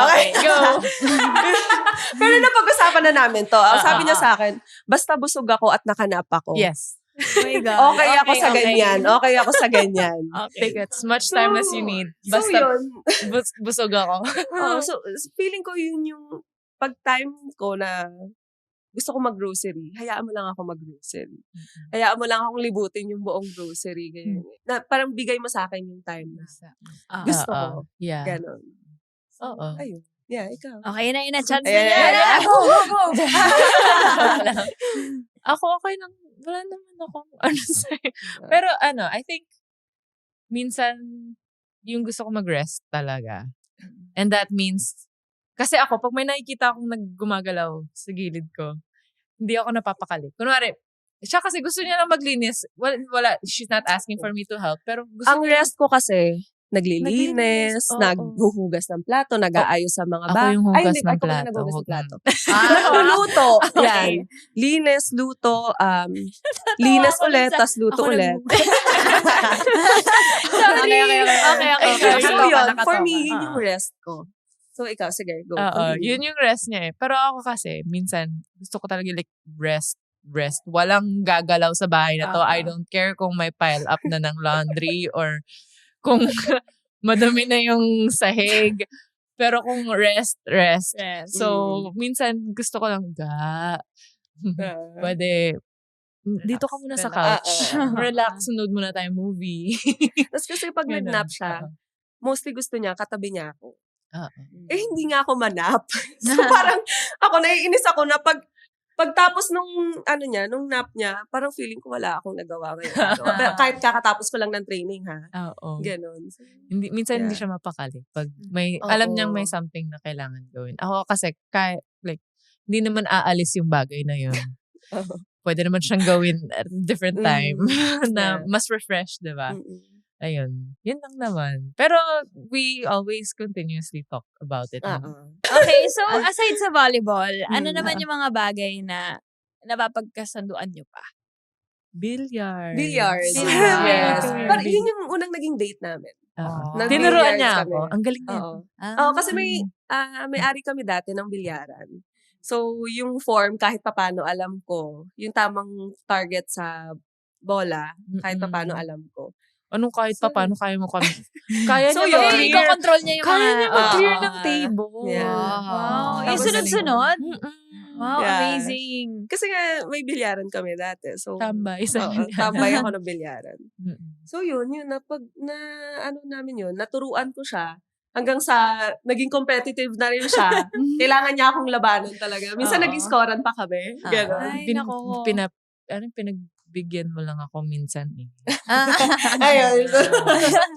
[SPEAKER 3] Okay, go. Pero napag-usapan na namin to. Sabi niya sa akin, basta busog ako at nakanap ako.
[SPEAKER 1] Yes.
[SPEAKER 2] Oh my God.
[SPEAKER 3] Okay ako sa ganyan. Okay ako sa ganyan.
[SPEAKER 1] Take as much time as you need.
[SPEAKER 3] So,
[SPEAKER 1] Basta
[SPEAKER 3] yun.
[SPEAKER 1] busog ako.
[SPEAKER 3] So, feeling ko yun yung pag-time ko na gusto ko mag-grocery, hayaan mo lang ako mag-grocery. Hayaan mo lang akong libutin yung buong grocery. Ganyan. Na, parang bigay mo sa akin yung time na gusto ko.
[SPEAKER 1] Yeah.
[SPEAKER 3] Ganon.
[SPEAKER 1] Oo.
[SPEAKER 3] Ayun. Yeah, ikaw.
[SPEAKER 2] Okay na yun na chance
[SPEAKER 3] Ayan,
[SPEAKER 2] na yan.
[SPEAKER 3] Go.
[SPEAKER 1] Ako okay lang. Wala naman akong sa'yo. Pero I think, minsan, yung gusto ko mag-rest talaga. And that means, kasi ako, pag may nakikita akong naggumagalaw sa gilid ko, hindi ako napapakali. Kunwari, siya kasi gusto niya lang maglinis. Wala, she's not asking for me to help. Pero gusto
[SPEAKER 3] Ang
[SPEAKER 1] niya,
[SPEAKER 3] rest ko kasi,
[SPEAKER 1] Naglilinis,
[SPEAKER 3] naglilinis,
[SPEAKER 1] oo.
[SPEAKER 3] naghuhugas ng plato, nag-aayos sa mga
[SPEAKER 1] ako yung
[SPEAKER 3] Ay,
[SPEAKER 1] hugas
[SPEAKER 3] hindi,
[SPEAKER 1] ng
[SPEAKER 3] ako pala
[SPEAKER 1] plato.
[SPEAKER 3] naghuhugas ng
[SPEAKER 1] Huwag
[SPEAKER 3] plato.
[SPEAKER 4] Ah,
[SPEAKER 3] Nagluluto.
[SPEAKER 2] Okay.
[SPEAKER 3] Yan. Linis, luto, linis
[SPEAKER 2] ako
[SPEAKER 3] ulit,
[SPEAKER 2] dun sa-
[SPEAKER 3] tas luto
[SPEAKER 2] ako
[SPEAKER 3] ulit.
[SPEAKER 2] Sorry. Okay.
[SPEAKER 3] So
[SPEAKER 4] Nakatoka,
[SPEAKER 3] yun,
[SPEAKER 4] nakatoka.
[SPEAKER 3] for me, yun yung rest ko. So ikaw, sige, go.
[SPEAKER 1] Oo,
[SPEAKER 3] continue.
[SPEAKER 1] yun yung rest niya eh. Pero ako kasi, minsan, gusto ko talaga like rest. Walang gagalaw sa bahay na to. I don't care kung may pile up na ng laundry or kung madumi na yung sahig. Pero kung rest.
[SPEAKER 2] Yes.
[SPEAKER 1] So, minsan gusto ko lang, pwede, dito ka muna sa couch. Relax, sunod muna tayong movie.
[SPEAKER 3] Tapos kasi pag
[SPEAKER 1] Ganun.
[SPEAKER 3] nag-nap siya, mostly gusto niya, katabi niya ako.
[SPEAKER 1] Oo.
[SPEAKER 3] Eh, hindi nga ako manap. So, parang, naiinis ako na pagtapos nung nap niya, parang feeling ko wala akong nagawa ngayon. Pero kahit kakatapos ko lang ng training, ha?
[SPEAKER 1] Oo.
[SPEAKER 3] Ganon. So,
[SPEAKER 1] Minsan hindi
[SPEAKER 3] Yeah.
[SPEAKER 1] siya mapakali. Pag may,
[SPEAKER 3] Oo.
[SPEAKER 1] alam niyang may something na kailangan gawin. Ako kasi, hindi naman aalis yung bagay na yun. Pwede naman siyang gawin at a different time na
[SPEAKER 3] Yeah.
[SPEAKER 1] mas refresh, di ba?
[SPEAKER 3] mm-mm.
[SPEAKER 1] Ayun. Yun lang naman. Pero we always continuously talk about it.
[SPEAKER 2] Okay, so aside sa volleyball, ano
[SPEAKER 3] Mm.
[SPEAKER 2] naman yung mga bagay na napapagkasunduan nyo pa?
[SPEAKER 1] Billiards.
[SPEAKER 3] Billiards.
[SPEAKER 2] Billiards.
[SPEAKER 3] Yes.
[SPEAKER 1] Yeah.
[SPEAKER 3] Parang yun yung unang naging date namin.
[SPEAKER 1] Oo.
[SPEAKER 3] Nag-billiards
[SPEAKER 1] Tinuruan niya
[SPEAKER 3] kami.
[SPEAKER 1] ako. Ang galing niya.
[SPEAKER 3] Oo.
[SPEAKER 4] Ah.
[SPEAKER 3] Kasi may-ari kami dati ng bilyaran. So, yung form, kahit papano alam ko, yung tamang target sa bola, kahit papano alam ko.
[SPEAKER 1] Anong kahit
[SPEAKER 3] So,
[SPEAKER 1] paano kaya mo kami? Kaya
[SPEAKER 3] So,
[SPEAKER 1] niya
[SPEAKER 3] yun.
[SPEAKER 1] mag-clear.
[SPEAKER 2] Iko-control niya yung
[SPEAKER 1] Kaya
[SPEAKER 2] mga...
[SPEAKER 1] niya mag-clear
[SPEAKER 3] Oo.
[SPEAKER 1] ng table.
[SPEAKER 3] Yeah.
[SPEAKER 2] Wow. Yung
[SPEAKER 3] Tapos
[SPEAKER 2] sunod-sunod? Wow,
[SPEAKER 3] Yeah.
[SPEAKER 2] amazing.
[SPEAKER 3] Kasi nga, may bilyaran kami dati. So,
[SPEAKER 1] Tambay sa
[SPEAKER 3] oo,
[SPEAKER 1] bilyaran.
[SPEAKER 3] tambay ako ng bilyaran.
[SPEAKER 1] Mm-mm.
[SPEAKER 3] So, yun, namin yun, naturuan ko siya hanggang sa naging competitive na rin siya. Kailangan niya akong labanan talaga. Minsan
[SPEAKER 1] Oo.
[SPEAKER 3] nag-scorean pa kami. Ganon.
[SPEAKER 2] Ay,
[SPEAKER 1] Pin-
[SPEAKER 2] nako.
[SPEAKER 1] Pinagbigyan mo lang ako minsan eh.
[SPEAKER 3] Ayun.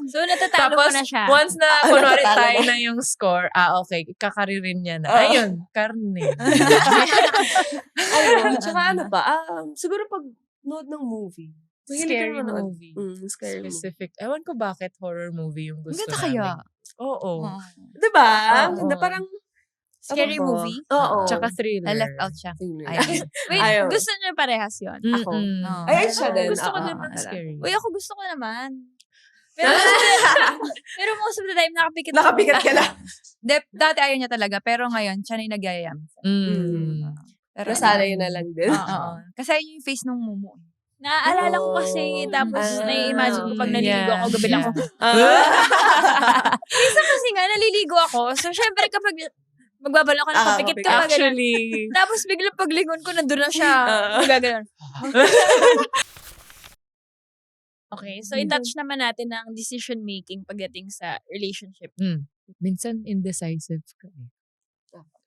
[SPEAKER 2] So, natatalo
[SPEAKER 1] Tapos,
[SPEAKER 2] ko na siya.
[SPEAKER 1] once na, kunwari
[SPEAKER 3] Natatalo
[SPEAKER 1] tayo
[SPEAKER 3] na.
[SPEAKER 1] na yung score, okay, kakaririn niya na.
[SPEAKER 3] Oo.
[SPEAKER 1] Ayun, karne.
[SPEAKER 3] Ayun. Tsaka ano pa, siguro pag nood ng movie. Mahilig ka
[SPEAKER 1] Scary
[SPEAKER 3] naman manood.
[SPEAKER 1] movie.
[SPEAKER 3] Scary movie.
[SPEAKER 1] Specific. Ewan ko bakit horror movie yung gusto
[SPEAKER 4] Ganda
[SPEAKER 1] namin.
[SPEAKER 4] kaya.
[SPEAKER 1] Oo.
[SPEAKER 4] Wow.
[SPEAKER 3] Diba?
[SPEAKER 1] Oo.
[SPEAKER 3] Ganda, parang,
[SPEAKER 2] Scary
[SPEAKER 3] ano ba?
[SPEAKER 2] movie?
[SPEAKER 3] Oo.
[SPEAKER 1] Tsaka thriller.
[SPEAKER 4] Na-left out siya.
[SPEAKER 3] Thriller.
[SPEAKER 4] Ayun.
[SPEAKER 2] Wait,
[SPEAKER 3] Ayaw.
[SPEAKER 2] gusto niyo parehas yun?
[SPEAKER 3] Ako.
[SPEAKER 1] Mm-mm.
[SPEAKER 4] Oo.
[SPEAKER 3] Ay, siya
[SPEAKER 1] Oo,
[SPEAKER 3] din.
[SPEAKER 1] Gusto ko
[SPEAKER 3] Oo,
[SPEAKER 1] din ng
[SPEAKER 3] wala.
[SPEAKER 1] scary.
[SPEAKER 2] Uy, ako gusto ko naman. Pero most of the time, nakapikit
[SPEAKER 3] Nakapikat ka lang.
[SPEAKER 4] Dati ayaw niya talaga, pero ngayon, siya na yung nagyayam. Pero
[SPEAKER 3] Nasanay na lang din.
[SPEAKER 4] Oo. Kasi ayun yung face nung mumu.
[SPEAKER 2] Naaalala ko kasi, tapos nai-imagine ko pag naliligo ako, gabi lang ako. Minsan kasi nga, naliligo ako. So, syempre kapag magbabalo ka, nakapikit ka pa, ganun.
[SPEAKER 1] Actually,
[SPEAKER 2] Tapos biglang paglingon ko, nandun na siya. Magaganon. Okay, so in-touch naman natin ang decision-making pagdating sa relationship.
[SPEAKER 1] minsan indecisive ka eh.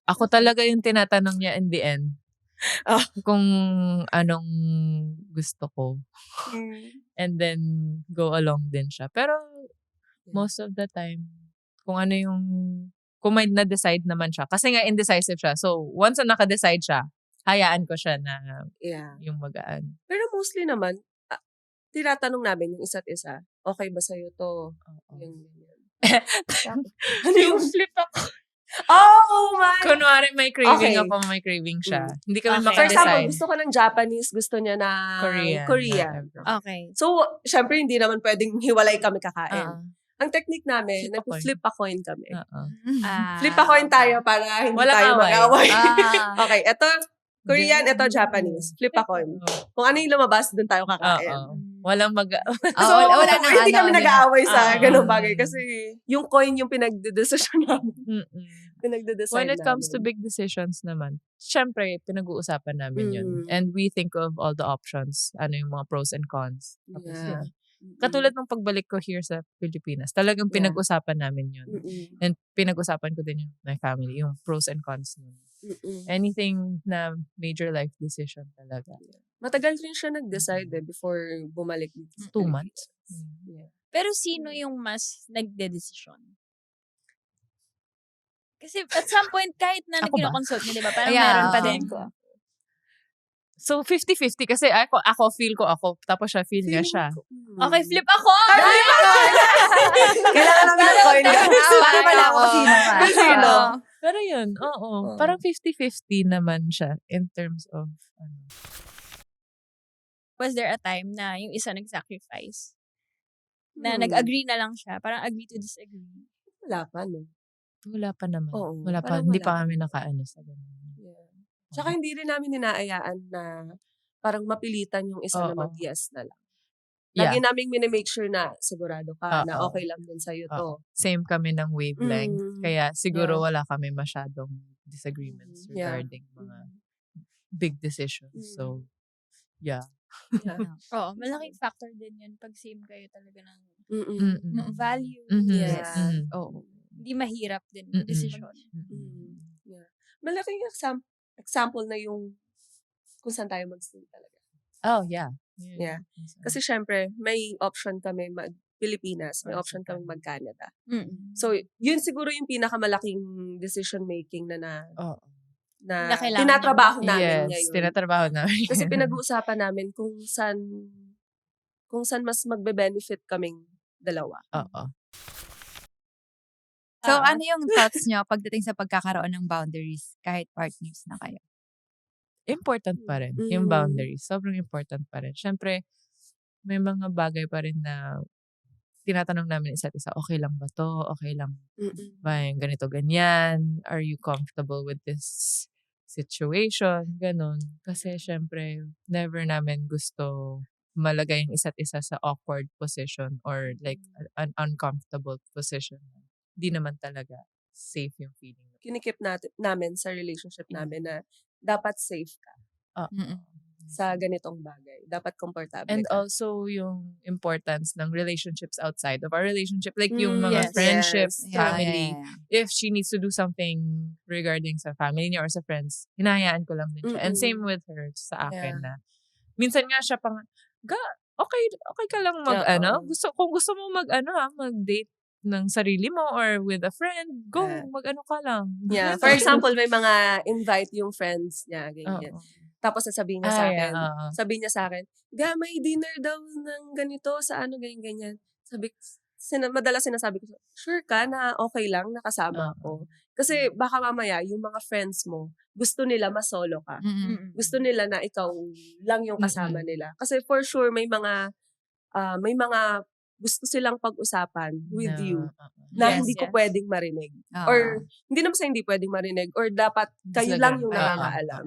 [SPEAKER 1] Ako talaga yung tinatanong niya in the end. Kung anong gusto ko. And then, go along din siya. Pero, most of the time, kung ano yung, kung may na-decide naman siya. Kasi nga, indecisive siya. So, once na naka-decide siya, hayaan ko siya na
[SPEAKER 3] Yeah.
[SPEAKER 1] yung magaan.
[SPEAKER 3] Pero mostly naman, tinatanong namin yung isa't isa, okay ba sa'yo to? Yung ganyan.
[SPEAKER 1] Ano yung flip ako?
[SPEAKER 3] Oh my!
[SPEAKER 1] Kunwari may craving
[SPEAKER 3] Okay.
[SPEAKER 1] ako, may craving siya. Hindi kami
[SPEAKER 2] Okay.
[SPEAKER 3] For example,
[SPEAKER 1] maka-decide.
[SPEAKER 3] gusto ko ng Japanese, gusto niya na Korean.
[SPEAKER 1] whatever.
[SPEAKER 2] Okay.
[SPEAKER 3] So, syempre, hindi naman pwedeng hiwalay kami kakain.
[SPEAKER 1] Ah,
[SPEAKER 3] Ang technique namin,
[SPEAKER 1] Flip a coin.
[SPEAKER 3] nag-flip a coin kami.
[SPEAKER 1] ah.
[SPEAKER 3] Flip a coin tayo para hindi
[SPEAKER 1] Walang
[SPEAKER 3] tayo
[SPEAKER 1] away.
[SPEAKER 3] mag-away. Okay, eto Korean, eto
[SPEAKER 1] Ganun.
[SPEAKER 3] Japanese. Flip a coin. Kung ano yung lumabas, doon tayo kakain.
[SPEAKER 1] Oo. Walang mag...
[SPEAKER 3] So,
[SPEAKER 4] wala nang
[SPEAKER 3] hindi kami nag-aaway sa
[SPEAKER 1] Ah.
[SPEAKER 3] ganung bagay kasi yung coin yung pinagdedesisyon namin.
[SPEAKER 1] Mm-mm.
[SPEAKER 3] Pinagdedesisyon
[SPEAKER 1] When it comes to
[SPEAKER 3] namin.
[SPEAKER 1] big decisions naman, syempre, pinag-uusapan namin yun. And we think of all the options. Ano yung mga pros and cons. Tapos
[SPEAKER 3] Yeah.
[SPEAKER 1] yun. Katulad ng pagbalik ko here sa Pilipinas, talagang
[SPEAKER 3] Yeah.
[SPEAKER 1] pinag-usapan namin yun.
[SPEAKER 3] Mm-mm.
[SPEAKER 1] And pinag-usapan ko din yung my family, yung pros and cons nun.
[SPEAKER 3] Mm-mm.
[SPEAKER 1] Anything na major life decision talaga.
[SPEAKER 3] Matagal rin siya nag-decide before bumalik dito sa
[SPEAKER 1] 2
[SPEAKER 3] Pilipinas.
[SPEAKER 1] months.
[SPEAKER 3] Yeah.
[SPEAKER 2] Pero sino yung mas nagde-desisyon? Kasi at some point, kahit na
[SPEAKER 1] Ako ba?
[SPEAKER 2] kinoconsult niyo, di ba? Parang
[SPEAKER 4] Yeah,
[SPEAKER 2] meron pa
[SPEAKER 4] oo.
[SPEAKER 2] din.
[SPEAKER 1] So, 50-50 kasi ako feel ko ako, tapos siya feel niya siya.
[SPEAKER 2] Okay, flip ako!
[SPEAKER 3] Kailangan namin ng coin.
[SPEAKER 4] Para wala ako sino ka.
[SPEAKER 3] Sino?
[SPEAKER 1] Pero yun, oo.
[SPEAKER 3] Oo.
[SPEAKER 1] Parang 50-50 naman siya in terms of,
[SPEAKER 2] Was there a time na yung isa nag-sacrifice? Na
[SPEAKER 3] Hmm.
[SPEAKER 2] nag-agree na lang siya? Parang agree to disagree?
[SPEAKER 3] Wala pa, no?
[SPEAKER 1] wala pa naman.
[SPEAKER 3] Oo,
[SPEAKER 1] Wala pa,
[SPEAKER 3] parang
[SPEAKER 1] hindi
[SPEAKER 3] wala
[SPEAKER 1] pa
[SPEAKER 3] pa.
[SPEAKER 1] kami nakaano sa ganun.
[SPEAKER 3] Yeah. Tsaka hindi rin namin inaayaan na parang mapilitan yung isa na
[SPEAKER 1] Oo.
[SPEAKER 3] mag-yes na lang.
[SPEAKER 1] Yeah.
[SPEAKER 3] Lagi naming minimake sure na sigurado ka na
[SPEAKER 1] Oo.
[SPEAKER 3] okay lang din sa'yo to.
[SPEAKER 1] Oo. Same kami ng wavelength.
[SPEAKER 3] Mm.
[SPEAKER 1] Kaya siguro
[SPEAKER 3] Yeah.
[SPEAKER 1] wala kami masyadong disagreements
[SPEAKER 3] Yeah.
[SPEAKER 1] regarding mga big decisions. So, yeah.
[SPEAKER 3] Yeah.
[SPEAKER 2] Oo, malaking factor din yun pag same kayo talaga ng
[SPEAKER 3] Mm-mm.
[SPEAKER 1] Mm-mm.
[SPEAKER 2] value.
[SPEAKER 1] Mhm.
[SPEAKER 3] Yes.
[SPEAKER 1] Mhm.
[SPEAKER 4] Oo.
[SPEAKER 2] Hindi mahirap din
[SPEAKER 1] Mm-mm.
[SPEAKER 2] decision.
[SPEAKER 3] Mm. Yeah. Malaking example na yung kung saan tayo mag-stay talaga.
[SPEAKER 1] Oh, yeah.
[SPEAKER 3] Yeah. Kasi syempre, may option kami mag-Pilipinas, may
[SPEAKER 1] Or
[SPEAKER 3] option
[SPEAKER 1] sa
[SPEAKER 3] kami mag-Canada.
[SPEAKER 2] Mm.
[SPEAKER 3] So, yun siguro yung pinakamalaking decision-making na
[SPEAKER 1] Oo.
[SPEAKER 2] Na kailangan
[SPEAKER 3] tinatrabaho
[SPEAKER 2] niyo.
[SPEAKER 3] namin
[SPEAKER 1] Yes,
[SPEAKER 3] ngayon.
[SPEAKER 1] tinatrabaho namin.
[SPEAKER 3] Kasi pinag-uusapan namin kung saan mas magbe-benefit kaming dalawa.
[SPEAKER 1] Oo.
[SPEAKER 4] So, ano yung thoughts nyo pagdating sa pagkakaroon ng boundaries kahit partners na kayo?
[SPEAKER 1] Important pa rin. Yung boundaries. Sobrang important pa rin. Siyempre, may mga bagay pa rin na tinatanong namin isa't isa, okay lang ba to? Okay lang ba yung ganito, ganyan? Are you comfortable with this situation? Ganon. Kasi syempre, never namin gusto malagay yung isa't isa sa awkward position or like an uncomfortable position. Di naman talaga safe yung feeling.
[SPEAKER 3] Kinikip namin sa relationship namin na dapat safe ka sa ganitong bagay. Dapat komportable
[SPEAKER 1] And
[SPEAKER 3] ka.
[SPEAKER 1] also yung importance ng relationships outside of our relationship. Like yung mga
[SPEAKER 2] Yes.
[SPEAKER 1] friendships,
[SPEAKER 3] Yes.
[SPEAKER 1] family. If she needs to do something regarding sa family niya or sa friends, hinahayaan ko lang din siya. And same with her sa akin na minsan nga siya pang, okay ka lang kung gusto mo mag-date ng sarili mo or with a friend, go, mag-ano ka lang.
[SPEAKER 3] Yeah. For example, may mga invite yung friends niya, ganyan.
[SPEAKER 1] Oo.
[SPEAKER 3] Tapos sasabihin niya sa akin,
[SPEAKER 1] oo.
[SPEAKER 3] sabihin niya sa akin, may dinner daw ng ganito sa ganyan. Madalas sinasabi ko, sure ka na okay lang nakasama ako? Kasi baka mamaya, yung mga friends mo, gusto nila masolo ka. Gusto nila na ikaw lang yung kasama nila. Kasi for sure, may mga gusto silang pag-usapan with you na
[SPEAKER 2] Yes,
[SPEAKER 3] hindi ko
[SPEAKER 2] yes.
[SPEAKER 3] pwedeng marinig. Or, hindi naman sa hindi pwedeng marinig. Or dapat kayo lang yung nakakaalam.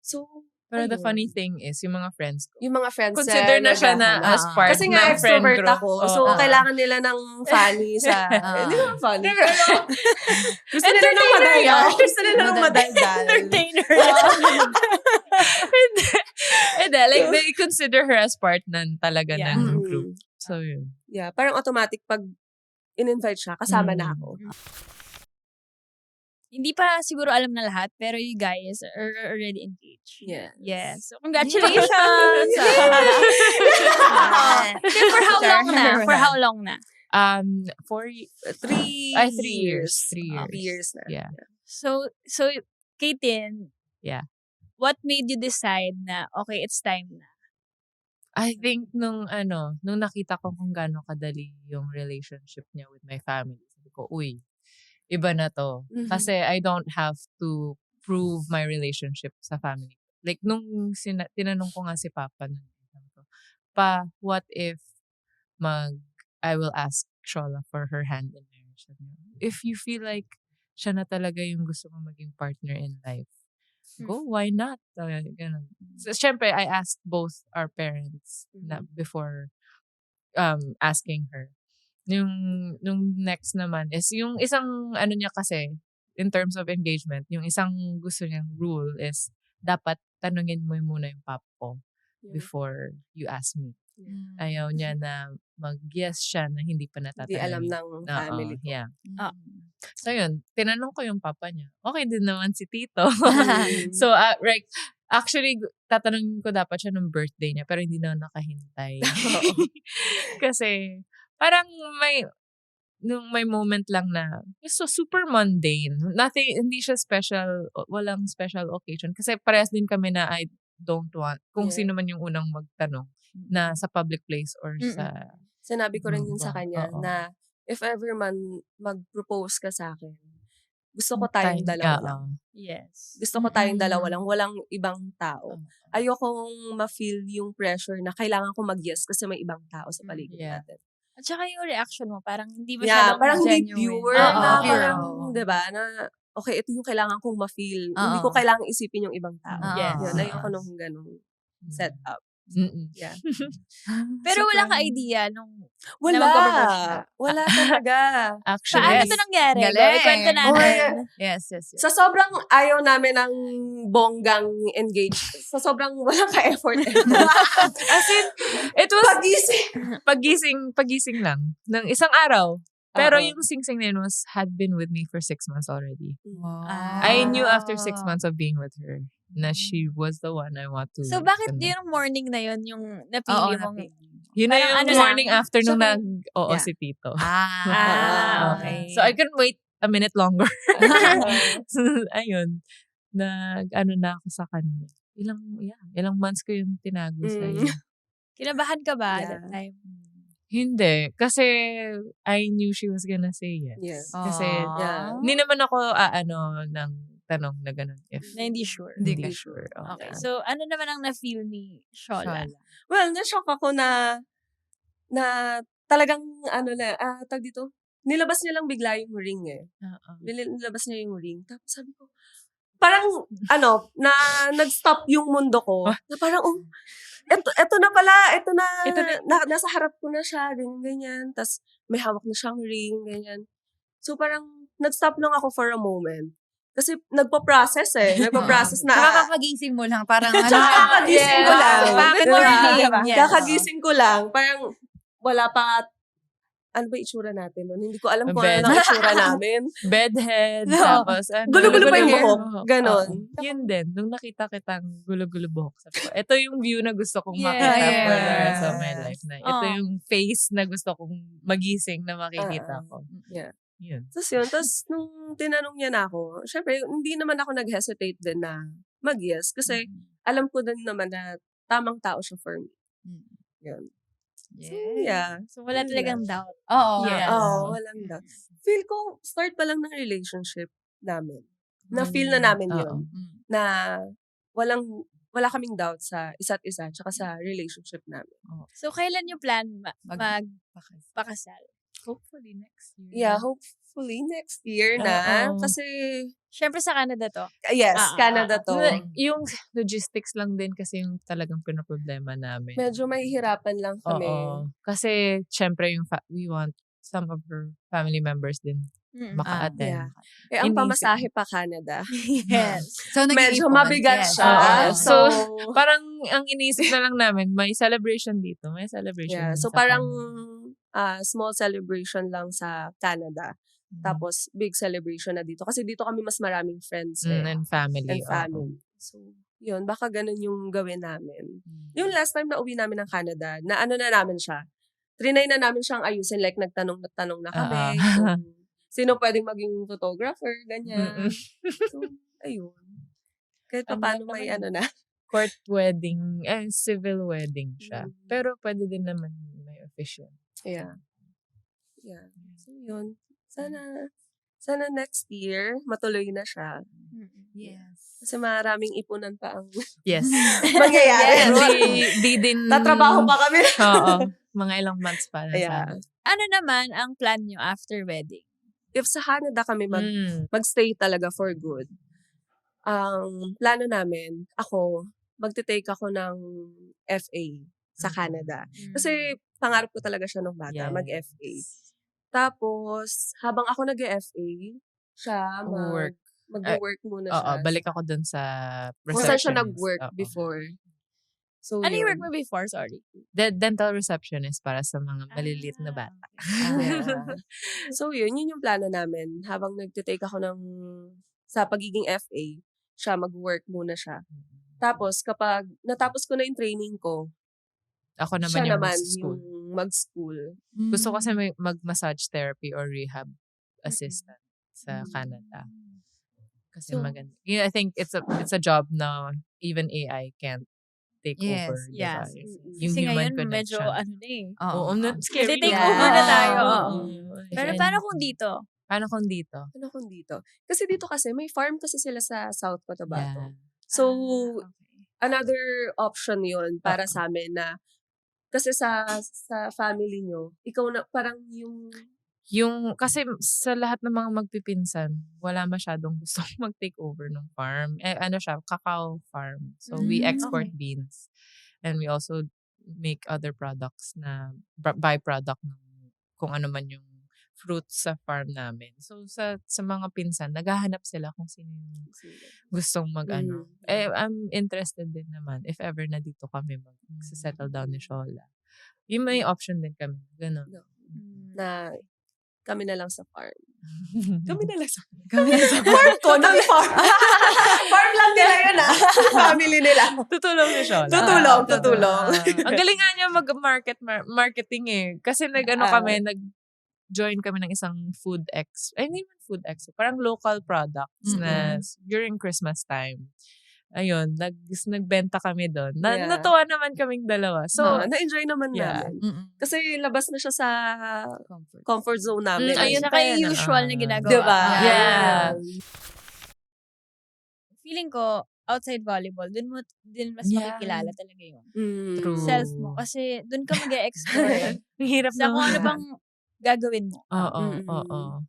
[SPEAKER 3] So,
[SPEAKER 1] Pero the
[SPEAKER 3] ayun.
[SPEAKER 1] funny thing is, yung mga friends ko,
[SPEAKER 3] Yung mga friends
[SPEAKER 1] consider na siya na as part
[SPEAKER 3] kasi
[SPEAKER 1] ng
[SPEAKER 3] nga
[SPEAKER 1] friend
[SPEAKER 3] extrovert
[SPEAKER 1] group.
[SPEAKER 3] ako. So, kailangan nila ng funny sa... Hindi naman funny. Pero, gusto nila ng madaya. Gusto nila ng madaya.
[SPEAKER 2] Entertainer.
[SPEAKER 1] Hindi, like they consider her as part talaga
[SPEAKER 2] Yeah.
[SPEAKER 1] ng group. So, yun.
[SPEAKER 3] Yeah, parang automatic pag in-invite siya, kasama na ako.
[SPEAKER 2] Hindi pa siguro alam na lahat, pero you guys are already engaged.
[SPEAKER 3] Yes.
[SPEAKER 2] Yes. So, congratulations! Okay, for how long na? For how long na?
[SPEAKER 1] 3 years. 3 years.
[SPEAKER 3] 3 years na.
[SPEAKER 1] Yeah.
[SPEAKER 2] So Katin.
[SPEAKER 1] Yeah.
[SPEAKER 2] What made you decide na, okay, it's time na?
[SPEAKER 1] I think nung nakita ko kung gaano kadali yung relationship niya with my family, sabi ko, uy, iba na to. Kasi I don't have to prove my relationship sa family. Like, nung tinanong ko nga si Papa, sabi ko, Pa, what if I will ask Shola for her hand in marriage? If you feel like siya na talaga yung gusto mo maging partner in life, go, why not? Ganun. So, syempre, I asked both our parents na before asking her. Nung next naman is, yung isang niya kasi, in terms of engagement, yung isang gusto niyang rule is, dapat tanungin mo muna yung papa ko before you ask me. Ayaw niya na mag-yes siya na hindi pa natatanungin.
[SPEAKER 3] Hindi alam ng family ko.
[SPEAKER 1] Yeah. So yun, tinanong ko yung papa niya. Okay din naman si Tito. So, actually, tatanungin ko dapat siya ng birthday niya, pero hindi na nakahintay. Kasi, parang nung may moment lang na, so super mundane. Nothing, hindi siya special, walang special occasion. Kasi parehas din kami na I don't want, kung sino man yung unang magtanong na sa public place or sa...
[SPEAKER 3] Sinabi ko rin yun sa kanya
[SPEAKER 1] Oo.
[SPEAKER 3] na if ever man mag-propose ka sa akin, gusto ko tayong dalawa lang.
[SPEAKER 2] Yes.
[SPEAKER 3] Gusto ko tayong dalawa lang, walang ibang tao. Ayokong ma-feel yung pressure na kailangan ko mag-yes kasi may ibang tao sa paligid
[SPEAKER 1] Yeah.
[SPEAKER 3] natin.
[SPEAKER 2] At saka yung reaction mo, parang hindi
[SPEAKER 3] Yeah,
[SPEAKER 2] masyadong
[SPEAKER 3] parang hindi
[SPEAKER 2] genuine.
[SPEAKER 3] pure
[SPEAKER 2] Oo.
[SPEAKER 3] na
[SPEAKER 4] Pure,
[SPEAKER 3] parang,
[SPEAKER 4] oo.
[SPEAKER 3] diba, na okay, ito yung kailangan kong ma-feel. Hindi
[SPEAKER 4] Oo.
[SPEAKER 3] ko kailangan isipin yung ibang tao.
[SPEAKER 2] Yes.
[SPEAKER 3] Yun, ayoko nung ganung setup.
[SPEAKER 1] Mm-mm.
[SPEAKER 3] Yeah.
[SPEAKER 2] Pero
[SPEAKER 3] So,
[SPEAKER 2] wala ka
[SPEAKER 3] parang-
[SPEAKER 2] idea nung
[SPEAKER 3] Wala.
[SPEAKER 2] magpo-propose siya.
[SPEAKER 3] Wala talaga.
[SPEAKER 1] Actually,
[SPEAKER 2] paano ito nangyari? Go,
[SPEAKER 4] Galing.
[SPEAKER 2] ikwento natin.
[SPEAKER 3] Okay.
[SPEAKER 4] Yes.
[SPEAKER 3] Sa sobrang ayaw namin ng bonggang engage, sa sobrang walang ka-effort.
[SPEAKER 1] as in, it was
[SPEAKER 3] Pagising.
[SPEAKER 1] pagising lang ng isang araw. Pero
[SPEAKER 3] Oo.
[SPEAKER 1] yung singsing na yun had been with me for 6 months already.
[SPEAKER 2] Ah.
[SPEAKER 1] I knew after 6 months of being with her na she was the one I want to.
[SPEAKER 2] So, bakit
[SPEAKER 1] connect.
[SPEAKER 2] yung morning na yun yung
[SPEAKER 4] Oo,
[SPEAKER 2] napili mong...
[SPEAKER 1] Yun na
[SPEAKER 2] parang
[SPEAKER 1] yung
[SPEAKER 2] ano lang,
[SPEAKER 1] morning after nung
[SPEAKER 3] sobrang-
[SPEAKER 1] nag-oo
[SPEAKER 3] Yeah.
[SPEAKER 1] si Tito.
[SPEAKER 2] Ah, okay.
[SPEAKER 1] So I couldn't wait a minute longer. So, ayun. Nag-ano na ako sa kanya. Ilang months ko yung tinago sa iyo.
[SPEAKER 2] Kinabahan ka ba
[SPEAKER 3] Yeah.
[SPEAKER 2] that time?
[SPEAKER 1] Hindi. Kasi I knew she was gonna say yes.
[SPEAKER 3] Yes.
[SPEAKER 1] Kasi
[SPEAKER 3] Yeah.
[SPEAKER 1] hindi naman ako ng tanong na ganun. If
[SPEAKER 2] Na hindi sure.
[SPEAKER 1] hindi sure.
[SPEAKER 2] Okay. So, ano naman ang na-feel ni Shola?
[SPEAKER 3] Well, na-shock ako na talagang tag dito, nilabas niya lang bigla yung ring eh. Nilabas niya yung ring. Tapos sabi ko, parang, nag-stop yung mundo ko. Na parang, eto na pala, nasa harap ko na siya, ganyan. Tapos, may hawak na siyang ring, ganyan. So, parang, nag-stop lang ako for a moment. Kasi, nagpa-process Nagpa-process na.
[SPEAKER 4] Nakakapagising mo lang. Parang
[SPEAKER 3] Kakagising ko lang.
[SPEAKER 4] Bakit
[SPEAKER 3] Diba?
[SPEAKER 4] morning? Yes.
[SPEAKER 3] Kakagising ko lang. Parang, wala pa, ano ba itsura natin nun? Hindi ko alam kung
[SPEAKER 1] Bed.
[SPEAKER 3] ano ang itsura namin.
[SPEAKER 1] Bedhead,
[SPEAKER 3] No.
[SPEAKER 1] tapos
[SPEAKER 3] Gulo-gulo pa yung
[SPEAKER 1] hair.
[SPEAKER 3] buhok. Ganon.
[SPEAKER 1] Oo. Yun din. Nung nakita kitang gulo-gulo buhok. Sabi ko, ito yung view na gusto kong
[SPEAKER 2] Yes.
[SPEAKER 1] makita for the
[SPEAKER 4] Yes.
[SPEAKER 1] rest of my life. Ito yung face na gusto kong magising na makikita ko.
[SPEAKER 3] Yeah.
[SPEAKER 1] Yun.
[SPEAKER 3] Tapos nung tinanong niya na ako, syempre, hindi naman ako nag-hesitate din na mag-yes. Kasi, alam ko din naman na tamang tao siya for me. Yun. So, yeah.
[SPEAKER 2] So, wala
[SPEAKER 3] Yun
[SPEAKER 2] talagang doubt.
[SPEAKER 4] Oo.
[SPEAKER 1] Yes.
[SPEAKER 3] Oo, walang doubt. Feel ko, start pa lang ng relationship namin. Na-feel na namin yun. Na wala kaming doubt sa isa't isa tsaka sa relationship namin.
[SPEAKER 2] So, kailan yung plan magpakasal?
[SPEAKER 1] Hopefully next year.
[SPEAKER 3] Yeah, hopefully next year na.
[SPEAKER 1] Oo.
[SPEAKER 3] Kasi,
[SPEAKER 2] Siyempre sa Canada to.
[SPEAKER 3] yes,
[SPEAKER 2] Ah,
[SPEAKER 3] Canada to.
[SPEAKER 1] Yung logistics lang din kasi yung talagang pinoproblema namin.
[SPEAKER 3] Medyo mahihirapan lang kami.
[SPEAKER 1] Oo. Kasi, syempre, we want some of her family members din maka-attend.
[SPEAKER 3] Yeah. Ang
[SPEAKER 1] Inisip-
[SPEAKER 3] pamasahe pa Canada.
[SPEAKER 2] Yes.
[SPEAKER 4] So,
[SPEAKER 3] Medyo
[SPEAKER 4] nag-iipon.
[SPEAKER 3] mabigat
[SPEAKER 4] Yes.
[SPEAKER 3] siya.
[SPEAKER 1] Oo.
[SPEAKER 3] So,
[SPEAKER 1] Parang ang iniisip na lang namin, may celebration dito, may celebration
[SPEAKER 3] yeah.
[SPEAKER 1] din
[SPEAKER 3] So,
[SPEAKER 1] sa
[SPEAKER 3] parang
[SPEAKER 1] Canada.
[SPEAKER 3] small celebration lang sa Canada. Tapos, big celebration na dito. Kasi dito kami mas maraming friends
[SPEAKER 1] And family.
[SPEAKER 3] and
[SPEAKER 1] oo.
[SPEAKER 3] family. So, yun, baka ganun yung gawin namin. Yung last time na uwi namin ng Canada, na ano na namin siya, trinay na namin siyang ayusin, like nagtanong na kami. Kung sino pwedeng maging photographer, ganyan. So, ayun. Kahit pa
[SPEAKER 1] Ano
[SPEAKER 3] paano
[SPEAKER 1] naman
[SPEAKER 3] may
[SPEAKER 1] yun?
[SPEAKER 3] ano na.
[SPEAKER 1] Court wedding, civil wedding siya. Pero pwede din naman may official.
[SPEAKER 3] Yeah. Yeah. So, yun. Sana next year, matuloy na siya.
[SPEAKER 4] Yes.
[SPEAKER 3] Kasi maraming ipunan pa ang
[SPEAKER 1] Yes.
[SPEAKER 3] mangyayari.
[SPEAKER 1] Di din...
[SPEAKER 3] Tatrabaho pa kami.
[SPEAKER 1] Oo. Mga ilang months pa na
[SPEAKER 3] Yeah.
[SPEAKER 1] sana.
[SPEAKER 2] Ano naman ang plan nyo after wedding?
[SPEAKER 3] If sa Canada kami magstay talaga for good, ang plano namin, magte-take ako ng FA sa Canada. Kasi pangarap ko talaga siya nung bata,
[SPEAKER 1] Yes.
[SPEAKER 3] mag-FA. Tapos, habang ako nag-FA, siya
[SPEAKER 1] Work.
[SPEAKER 3] mag-work muna
[SPEAKER 1] Oo,
[SPEAKER 3] siya.
[SPEAKER 1] balik ako dun sa
[SPEAKER 3] Kung saan siya
[SPEAKER 1] receptionist.
[SPEAKER 3] nag-work
[SPEAKER 1] Oo.
[SPEAKER 3] before. So,
[SPEAKER 2] Ano yung
[SPEAKER 3] yun.
[SPEAKER 2] work mo before? Sorry.
[SPEAKER 1] Dental receptionist para sa mga maliliit na bata.
[SPEAKER 3] Yeah. So, yun yung plano namin. Habang nagtitake ako sa pagiging FA, siya mag-work muna siya. Tapos, kapag natapos ko na yung training ko,
[SPEAKER 1] Ako naman
[SPEAKER 3] siya
[SPEAKER 1] yung
[SPEAKER 3] naman
[SPEAKER 1] school.
[SPEAKER 3] yung mag-school.
[SPEAKER 1] Gusto ko kasi mag-massage therapy or rehab assistant sa Canada. Kasi
[SPEAKER 2] So,
[SPEAKER 1] maganda. Yeah, I think it's a job na even AI can't take over. Diba?
[SPEAKER 2] Yes.
[SPEAKER 1] Yung
[SPEAKER 2] Kasi
[SPEAKER 1] human
[SPEAKER 2] ngayon, medyo
[SPEAKER 1] connection.
[SPEAKER 2] ano na eh.
[SPEAKER 1] Oo, scary.
[SPEAKER 2] Take
[SPEAKER 1] na.
[SPEAKER 2] over na tayo.
[SPEAKER 1] Oo.
[SPEAKER 2] Pero paano kung dito?
[SPEAKER 1] Paano kung dito?
[SPEAKER 3] Ano kung dito? Kasi dito kasi, may farm kasi sila sa South Cotabato.
[SPEAKER 1] Yeah.
[SPEAKER 3] So,
[SPEAKER 2] Okay.
[SPEAKER 3] another option yun para sa amin na, kasi sa family nyo, ikaw na, parang
[SPEAKER 1] Kasi sa lahat ng mga magpipinsan, wala masyadong gustong mag-take over ng farm. Ano siya, cacao farm. So, we export beans. And we also make other products na byproduct ng kung ano man yung fruits sa farm namin. So, sa mga pinsan, naghahanap sila kung sino yung gustong mag-ano. I'm interested din naman if ever na dito kami mag-settle down ni Shola. Yung may option din kami. Ganun.
[SPEAKER 3] na kami na lang sa farm. Kami na lang sa
[SPEAKER 4] farm.
[SPEAKER 3] farm ko, ng farm. Farm lang nila yun Family nila.
[SPEAKER 1] Tutulong ni Shola.
[SPEAKER 3] Tutulong.
[SPEAKER 1] Ang galing nga niya marketing eh. Kasi nag-join kami ng isang hindi man food expo, parang local products na during Christmas time. Ayun, nagbenta kami doon. Natuwa naman kaming dalawa. So,
[SPEAKER 3] na-enjoy naman namin. Kasi labas na siya sa comfort zone namin.
[SPEAKER 1] Ayun
[SPEAKER 2] Saka yung usual na ginagawa.
[SPEAKER 3] Diba?
[SPEAKER 1] Yeah.
[SPEAKER 2] Feeling ko, outside volleyball, dun mo din mas makikilala talaga yung
[SPEAKER 1] True.
[SPEAKER 2] self mo. Kasi dun ka mag-e-explore.
[SPEAKER 1] Hirap
[SPEAKER 2] sa kung ano bang gagawin mo.
[SPEAKER 1] Oo.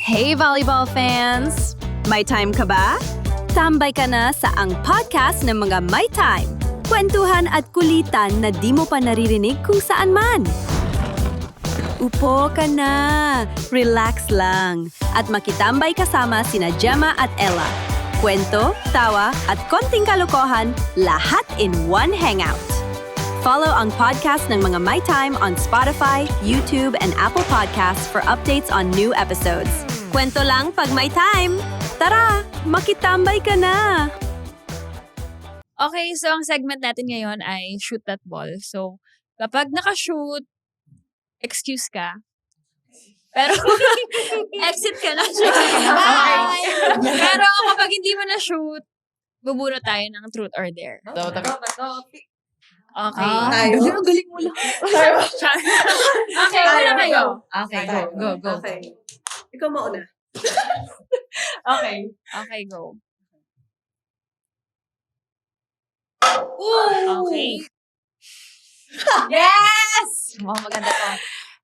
[SPEAKER 5] Hey volleyball fans! May time ka ba? Tambay ka na sa ang podcast ng mga May Time. Kwentuhan at kulitan na di mo pa naririnig kung saan man. Upo ka na, relax lang, at makitambay kasama sina Gemma at Ella. Kwento, tawa, at konting kalokohan, lahat in one hangout. Follow ang podcast ng mga My Time on Spotify, YouTube, and Apple Podcasts for updates on new episodes. Kwento lang pag may time. Tara, makitambay ka na!
[SPEAKER 2] Okay, so ang segment natin ngayon ay shoot that ball. So, kapag naka-shoot, excuse ka. Pero, exit ka na. Bye! Pero kapag hindi mo na-shoot, bubunot tayo ng truth or dare. Okay.
[SPEAKER 3] Tayo.
[SPEAKER 4] Galing mo lang.
[SPEAKER 2] Okay, una kayo.
[SPEAKER 4] Okay, go.
[SPEAKER 3] Okay. Ikaw mauna.
[SPEAKER 2] Okay. Okay, go. Okay.
[SPEAKER 4] Yes! Maganda to.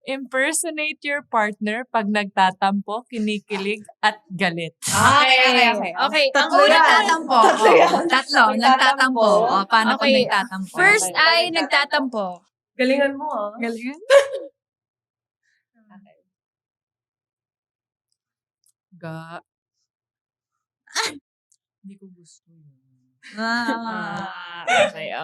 [SPEAKER 1] Impersonate your partner pag nagtatampo, kinikilig, at galit.
[SPEAKER 2] Okay. Okay, ang
[SPEAKER 4] Tatlo
[SPEAKER 2] una
[SPEAKER 4] nagtatampo. Tatlo, nagtatampo. Paano kung
[SPEAKER 2] Okay.
[SPEAKER 4] nagtatampo?
[SPEAKER 2] First ay nagtatampo.
[SPEAKER 3] Galingan mo
[SPEAKER 4] Galing.
[SPEAKER 1] Hindi ko gusto yun.
[SPEAKER 2] Okay.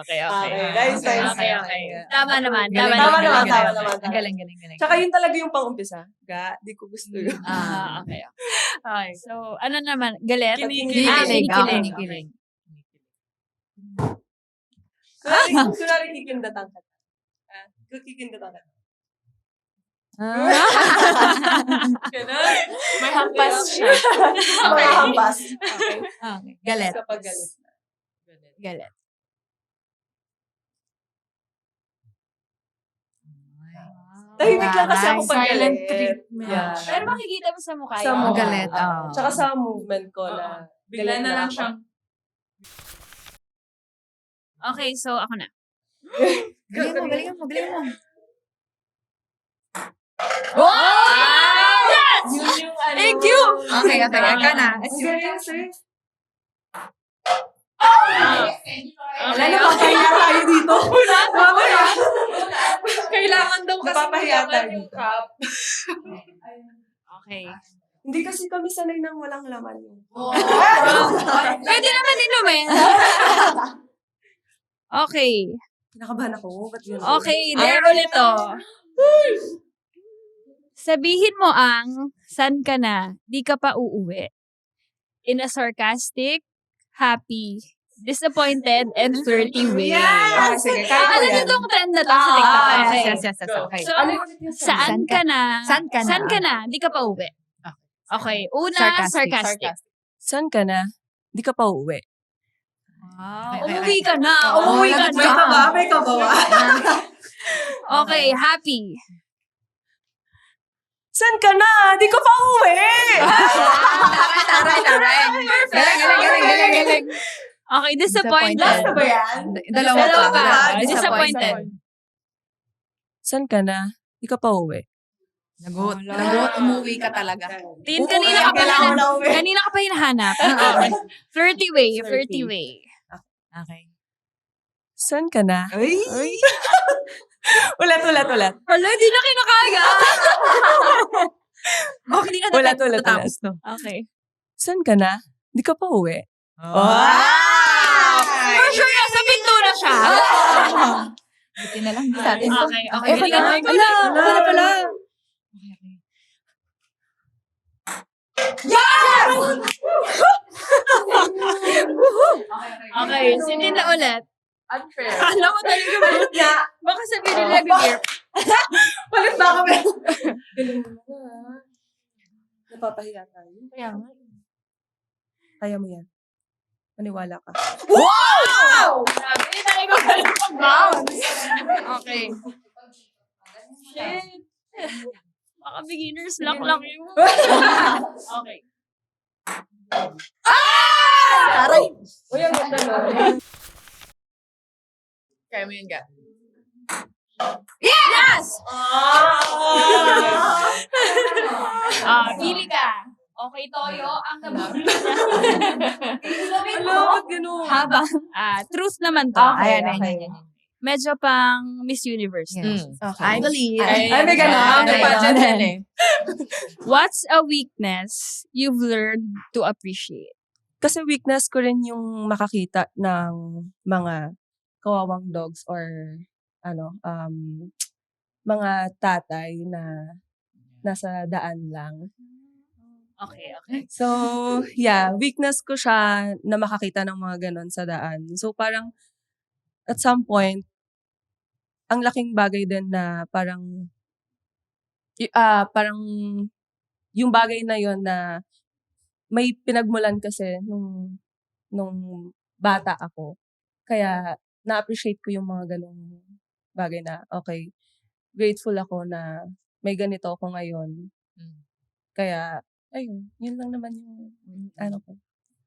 [SPEAKER 3] Guys,
[SPEAKER 2] Okay. Tama naman.
[SPEAKER 4] Ang galing.
[SPEAKER 3] Tsaka yun talaga yung pang-umpisa. Di ko gusto yun.
[SPEAKER 2] Okay. Okay. So, ano naman? Galit?
[SPEAKER 1] Kinikilig.
[SPEAKER 2] Kinikilig.
[SPEAKER 3] Kunwari kikindatan ka. Kikindatan ka.
[SPEAKER 1] Ganun. May hampas siya.
[SPEAKER 3] Okay. Hampas.
[SPEAKER 4] Okay. Galit.
[SPEAKER 3] Kapag galit.
[SPEAKER 2] Galit.
[SPEAKER 3] Tahimik lang kasi ako pag
[SPEAKER 1] Silent
[SPEAKER 3] galit.
[SPEAKER 1] treatment.
[SPEAKER 3] Yeah.
[SPEAKER 2] Pero makikita mo sa mukha
[SPEAKER 3] Sa
[SPEAKER 2] yun.
[SPEAKER 3] mukha.
[SPEAKER 4] Galit.
[SPEAKER 3] Tsaka sa movement ko na.
[SPEAKER 1] Bigla na lang siyang
[SPEAKER 2] Okay, so ako na.
[SPEAKER 4] Galing mo.
[SPEAKER 2] Yes!
[SPEAKER 3] Yun yung ano.
[SPEAKER 2] Thank you!
[SPEAKER 4] Okay. Ika na.
[SPEAKER 3] Galing, sis.
[SPEAKER 2] Okay.
[SPEAKER 3] Napapahiya tayo dito. Mamaya.
[SPEAKER 1] kailangan daw kasi
[SPEAKER 3] Napapahiya
[SPEAKER 1] malaman
[SPEAKER 3] tayo.
[SPEAKER 1] yung cup.
[SPEAKER 2] Okay.
[SPEAKER 3] Hindi kasi kami sanay ng walang laman.
[SPEAKER 2] Pwede naman inumin. Okay.
[SPEAKER 3] Nakabahan ako. Ba't yun?
[SPEAKER 2] Okay, there ulit to. Sabihin mo ang san ka na, di ka pa uuwi. In a sarcastic, happy, disappointed and flirty way.
[SPEAKER 3] Sige, kaya ko
[SPEAKER 2] Ano
[SPEAKER 3] yan.
[SPEAKER 2] nitong trend na to sa TikTok? Okay.
[SPEAKER 4] Yes. Okay.
[SPEAKER 2] So,
[SPEAKER 3] Ano
[SPEAKER 2] saan ka na?
[SPEAKER 4] Saan ka na?
[SPEAKER 2] Saan ka na? Di ka pa uwi. Okay. Una, sarcastic.
[SPEAKER 3] Saan ka na? Di ka pa uwi.
[SPEAKER 2] Umuwi ka na. Umuwi ka na.
[SPEAKER 3] May kabawa.
[SPEAKER 2] Okay, happy.
[SPEAKER 3] Saan ka na? Di ka pa uwi!
[SPEAKER 4] Taray. Galing.
[SPEAKER 2] Okay, disappointed.
[SPEAKER 4] Last na ba
[SPEAKER 3] yan?
[SPEAKER 4] Dalawa pa.
[SPEAKER 2] Disappointed.
[SPEAKER 3] Saan ka na? Di ka pa uwi.
[SPEAKER 4] Nagot, umuwi ka talaga.
[SPEAKER 2] Tin, kanina ka pa hinahanap. Flirty way.
[SPEAKER 4] Okay.
[SPEAKER 3] Saan ka na?
[SPEAKER 4] Ay!
[SPEAKER 3] Ulat.
[SPEAKER 2] Wala, di na kinakaya.
[SPEAKER 4] Okay, di na
[SPEAKER 3] Ulat.
[SPEAKER 4] tapos to.
[SPEAKER 2] Okay.
[SPEAKER 3] Saan ka na? Di ka pa uwi.
[SPEAKER 2] For sure, nasa pinto na siya.
[SPEAKER 4] Buti na lang sa atin.
[SPEAKER 2] Okay.
[SPEAKER 3] Wala pala.
[SPEAKER 2] Okay, sige na ulit.
[SPEAKER 1] Unfair.
[SPEAKER 2] Alam mo talaga ulit na. Baka sabihin nila bigir.
[SPEAKER 3] Ulit ba kami? Galing mo na. Napapahiya tayo.
[SPEAKER 1] Kaya nga.
[SPEAKER 3] Kaya mo yan. Maniwala ka.
[SPEAKER 2] Sabi, tayo ko galing pag-bounce. Okay. Shit. Baka beginner's luck lang yun. Okay.
[SPEAKER 3] Taray! Uy, ang ganda na.
[SPEAKER 1] Kaya mo yun, Ga.
[SPEAKER 2] Yes! Pili ka. Okay, Toyo, ang nababili na.
[SPEAKER 3] Bakit ganun?
[SPEAKER 2] Habang, truth naman to.
[SPEAKER 3] Okay.
[SPEAKER 2] Medyo pang Miss Universe.
[SPEAKER 4] Yes.
[SPEAKER 3] Okay.
[SPEAKER 4] I believe.
[SPEAKER 3] Ay, may ganon.
[SPEAKER 1] May budget yan eh.
[SPEAKER 2] What's a weakness you've learned to appreciate?
[SPEAKER 3] Kasi weakness ko rin yung makakita ng mga kawawang dogs or mga tatay na nasa daan lang.
[SPEAKER 2] Okay.
[SPEAKER 3] So, yeah, weakness ko siya na makakita ng mga ganon sa daan. So, parang at some point, ang laking bagay din na parang yung bagay na yon na may pinagmulan kasi nung bata ako. Kaya na-appreciate ko yung mga ganong bagay na, okay, grateful ako na may ganito ako ngayon. Kaya, ayun, yun lang naman yung ko.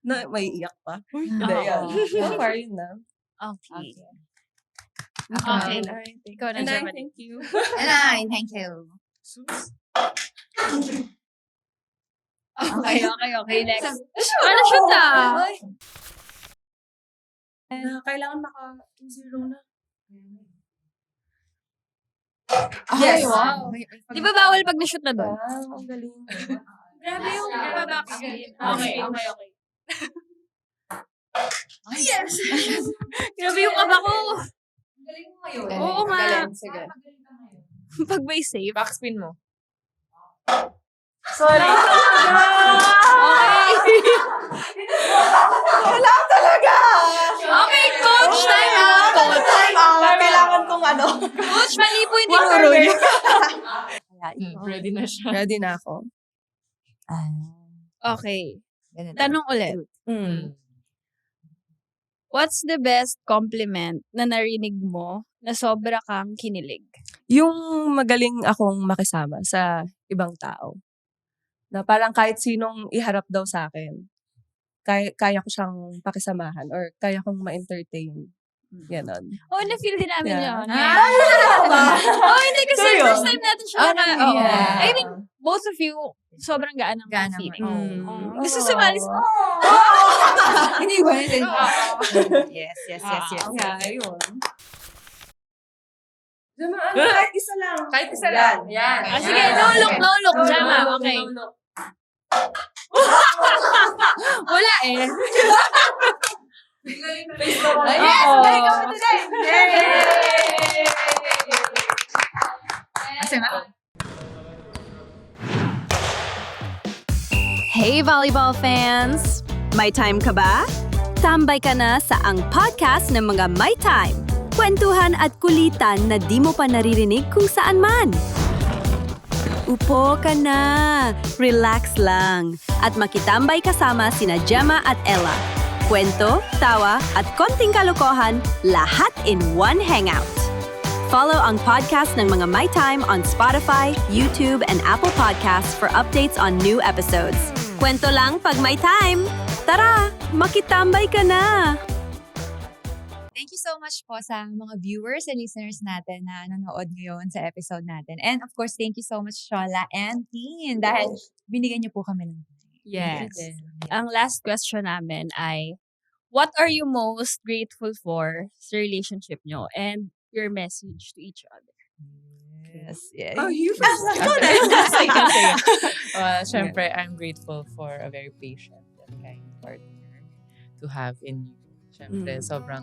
[SPEAKER 3] Na, may iyak pa. Hindi, yan. So far, yun na.
[SPEAKER 2] Okay. Okay. Ikaw na,
[SPEAKER 3] And I
[SPEAKER 2] Germany.
[SPEAKER 3] thank you.
[SPEAKER 4] Thank you.
[SPEAKER 2] Okay. Next. Ano shoot na?
[SPEAKER 3] Kailangan maka-2-0 na.
[SPEAKER 2] Yes. Wow. Di ba bawal pag na-shoot na doon?
[SPEAKER 3] Wow, ang galing.
[SPEAKER 2] Grabe yung backspin. Okay. Yes! Grabe yung kaba ko.
[SPEAKER 4] Galing mo ngayon.
[SPEAKER 2] Oo nga.
[SPEAKER 1] Sige.
[SPEAKER 2] Pag may save.
[SPEAKER 1] Backspin mo.
[SPEAKER 3] Sorry.
[SPEAKER 2] Okay.
[SPEAKER 3] Wala talaga!
[SPEAKER 2] Okay, coach. Time out. Coach.
[SPEAKER 3] Kailangan kong
[SPEAKER 2] Coach, mali po yung tinuro niyo.
[SPEAKER 1] Ready na siya.
[SPEAKER 3] Ready na ako.
[SPEAKER 2] Okay. Tanong ulit.
[SPEAKER 3] Mm.
[SPEAKER 2] What's the best compliment na narinig mo na sobra kang kinilig?
[SPEAKER 3] Yung magaling akong makisama sa ibang tao. Na parang kahit sinong iharap daw sa akin, kaya ko siyang pakisamahan or kaya kong ma-entertain. Ganon.
[SPEAKER 2] Oh, na-feel din namin
[SPEAKER 3] Yeah.
[SPEAKER 2] yun. Oh, hindi kasi
[SPEAKER 3] Seryo?
[SPEAKER 2] first time natin siya.
[SPEAKER 3] yeah.
[SPEAKER 2] I mean, both of you, sobrang gaan ng
[SPEAKER 4] Gaan
[SPEAKER 2] feeling.
[SPEAKER 3] naman.
[SPEAKER 2] Oh. Gusto sumali sa...
[SPEAKER 4] Hindi ba? Yes.
[SPEAKER 3] Yeah, yun. Kahit isa lang.
[SPEAKER 1] Kahit isa lang. Yan.
[SPEAKER 2] Sige, no look. Jama, okay. Wala eh.
[SPEAKER 3] Yes! Galing kami today!
[SPEAKER 5] Hey volleyball fans! May time ka ba? Tambay ka na sa Ang Podcast ng mga May Time. Kwentuhan at kulitan na di mo pa naririnig kung saan man. Upo ka na, relax lang, at makitambay kasama sina Gemma at Ella. Kwento, tawa, at konting kalokohan, lahat in one hangout. Follow ang podcast ng mga My Time on Spotify, YouTube, and Apple Podcasts for updates on new episodes. Kwento lang pag may time. Tara, makitambay ka na!
[SPEAKER 4] Thank you so much po sa mga viewers and listeners natin na nanonood ngayon sa episode natin. And of course, thank you so much, Shola and Teen, dahil binigyan niyo po kami ng time.
[SPEAKER 2] Yes. Ang last question namin ay, what are you most grateful for sa relationship nyo and your message to each other?
[SPEAKER 4] Yes. Yeah.
[SPEAKER 3] Oh, you first.
[SPEAKER 1] Syempre, I'm grateful for a very patient and kind partner to have in you. Syempre, sobrang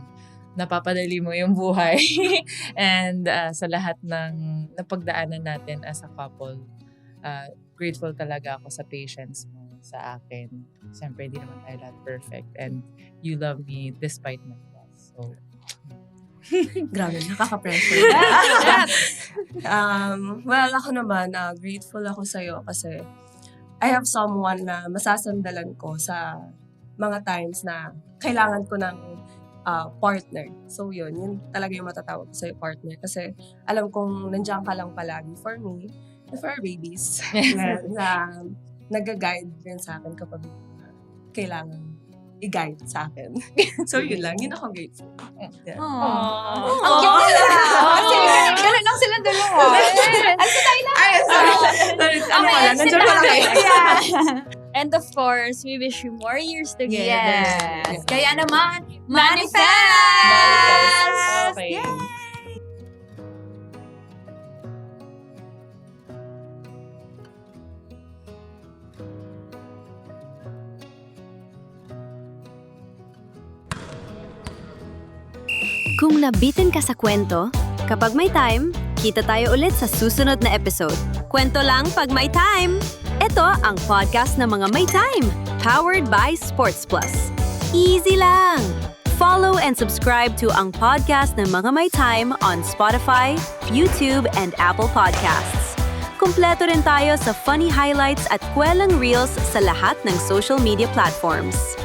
[SPEAKER 1] napapadali mo yung buhay. And sa lahat ng napagdaanan natin as a couple, grateful talaga ako sa patience mo sa akin. Siyempre, hindi naman tayo lahat perfect. And you love me despite my flaws. So,
[SPEAKER 3] Grabe, nakaka-pressure. Well, ako naman, grateful ako sa'yo kasi I have someone na masasandalan ko sa mga times na kailangan ko ng partner. So yun talaga yung matatawag ko sa'yo, partner. Kasi alam kong nandiyan ka lang palagi for me, for our babies. na nag-guide din sa akin kapag kailangan i-guide sa akin. So yun lang, yun ako grateful. Yeah.
[SPEAKER 4] Aww. Ang cute nila! Ganun lang silang dalawa. Ano tayo na?
[SPEAKER 3] Nandiyan pa lang kayo.
[SPEAKER 2] And of course, we wish you more years together.
[SPEAKER 4] Yes. Kaya naman, manifest!
[SPEAKER 1] Okay.
[SPEAKER 5] Kung nabitin ka sa kwento, kapag may time, kita tayo ulit sa susunod na episode. Kwento lang pag may time! Ito ang podcast ng mga May Time, powered by Sports Plus. Easy lang! Follow and subscribe to ang podcast ng mga May Time on Spotify, YouTube, and Apple Podcasts. Kumpleto rin tayo sa funny highlights at kwelang reels sa lahat ng social media platforms.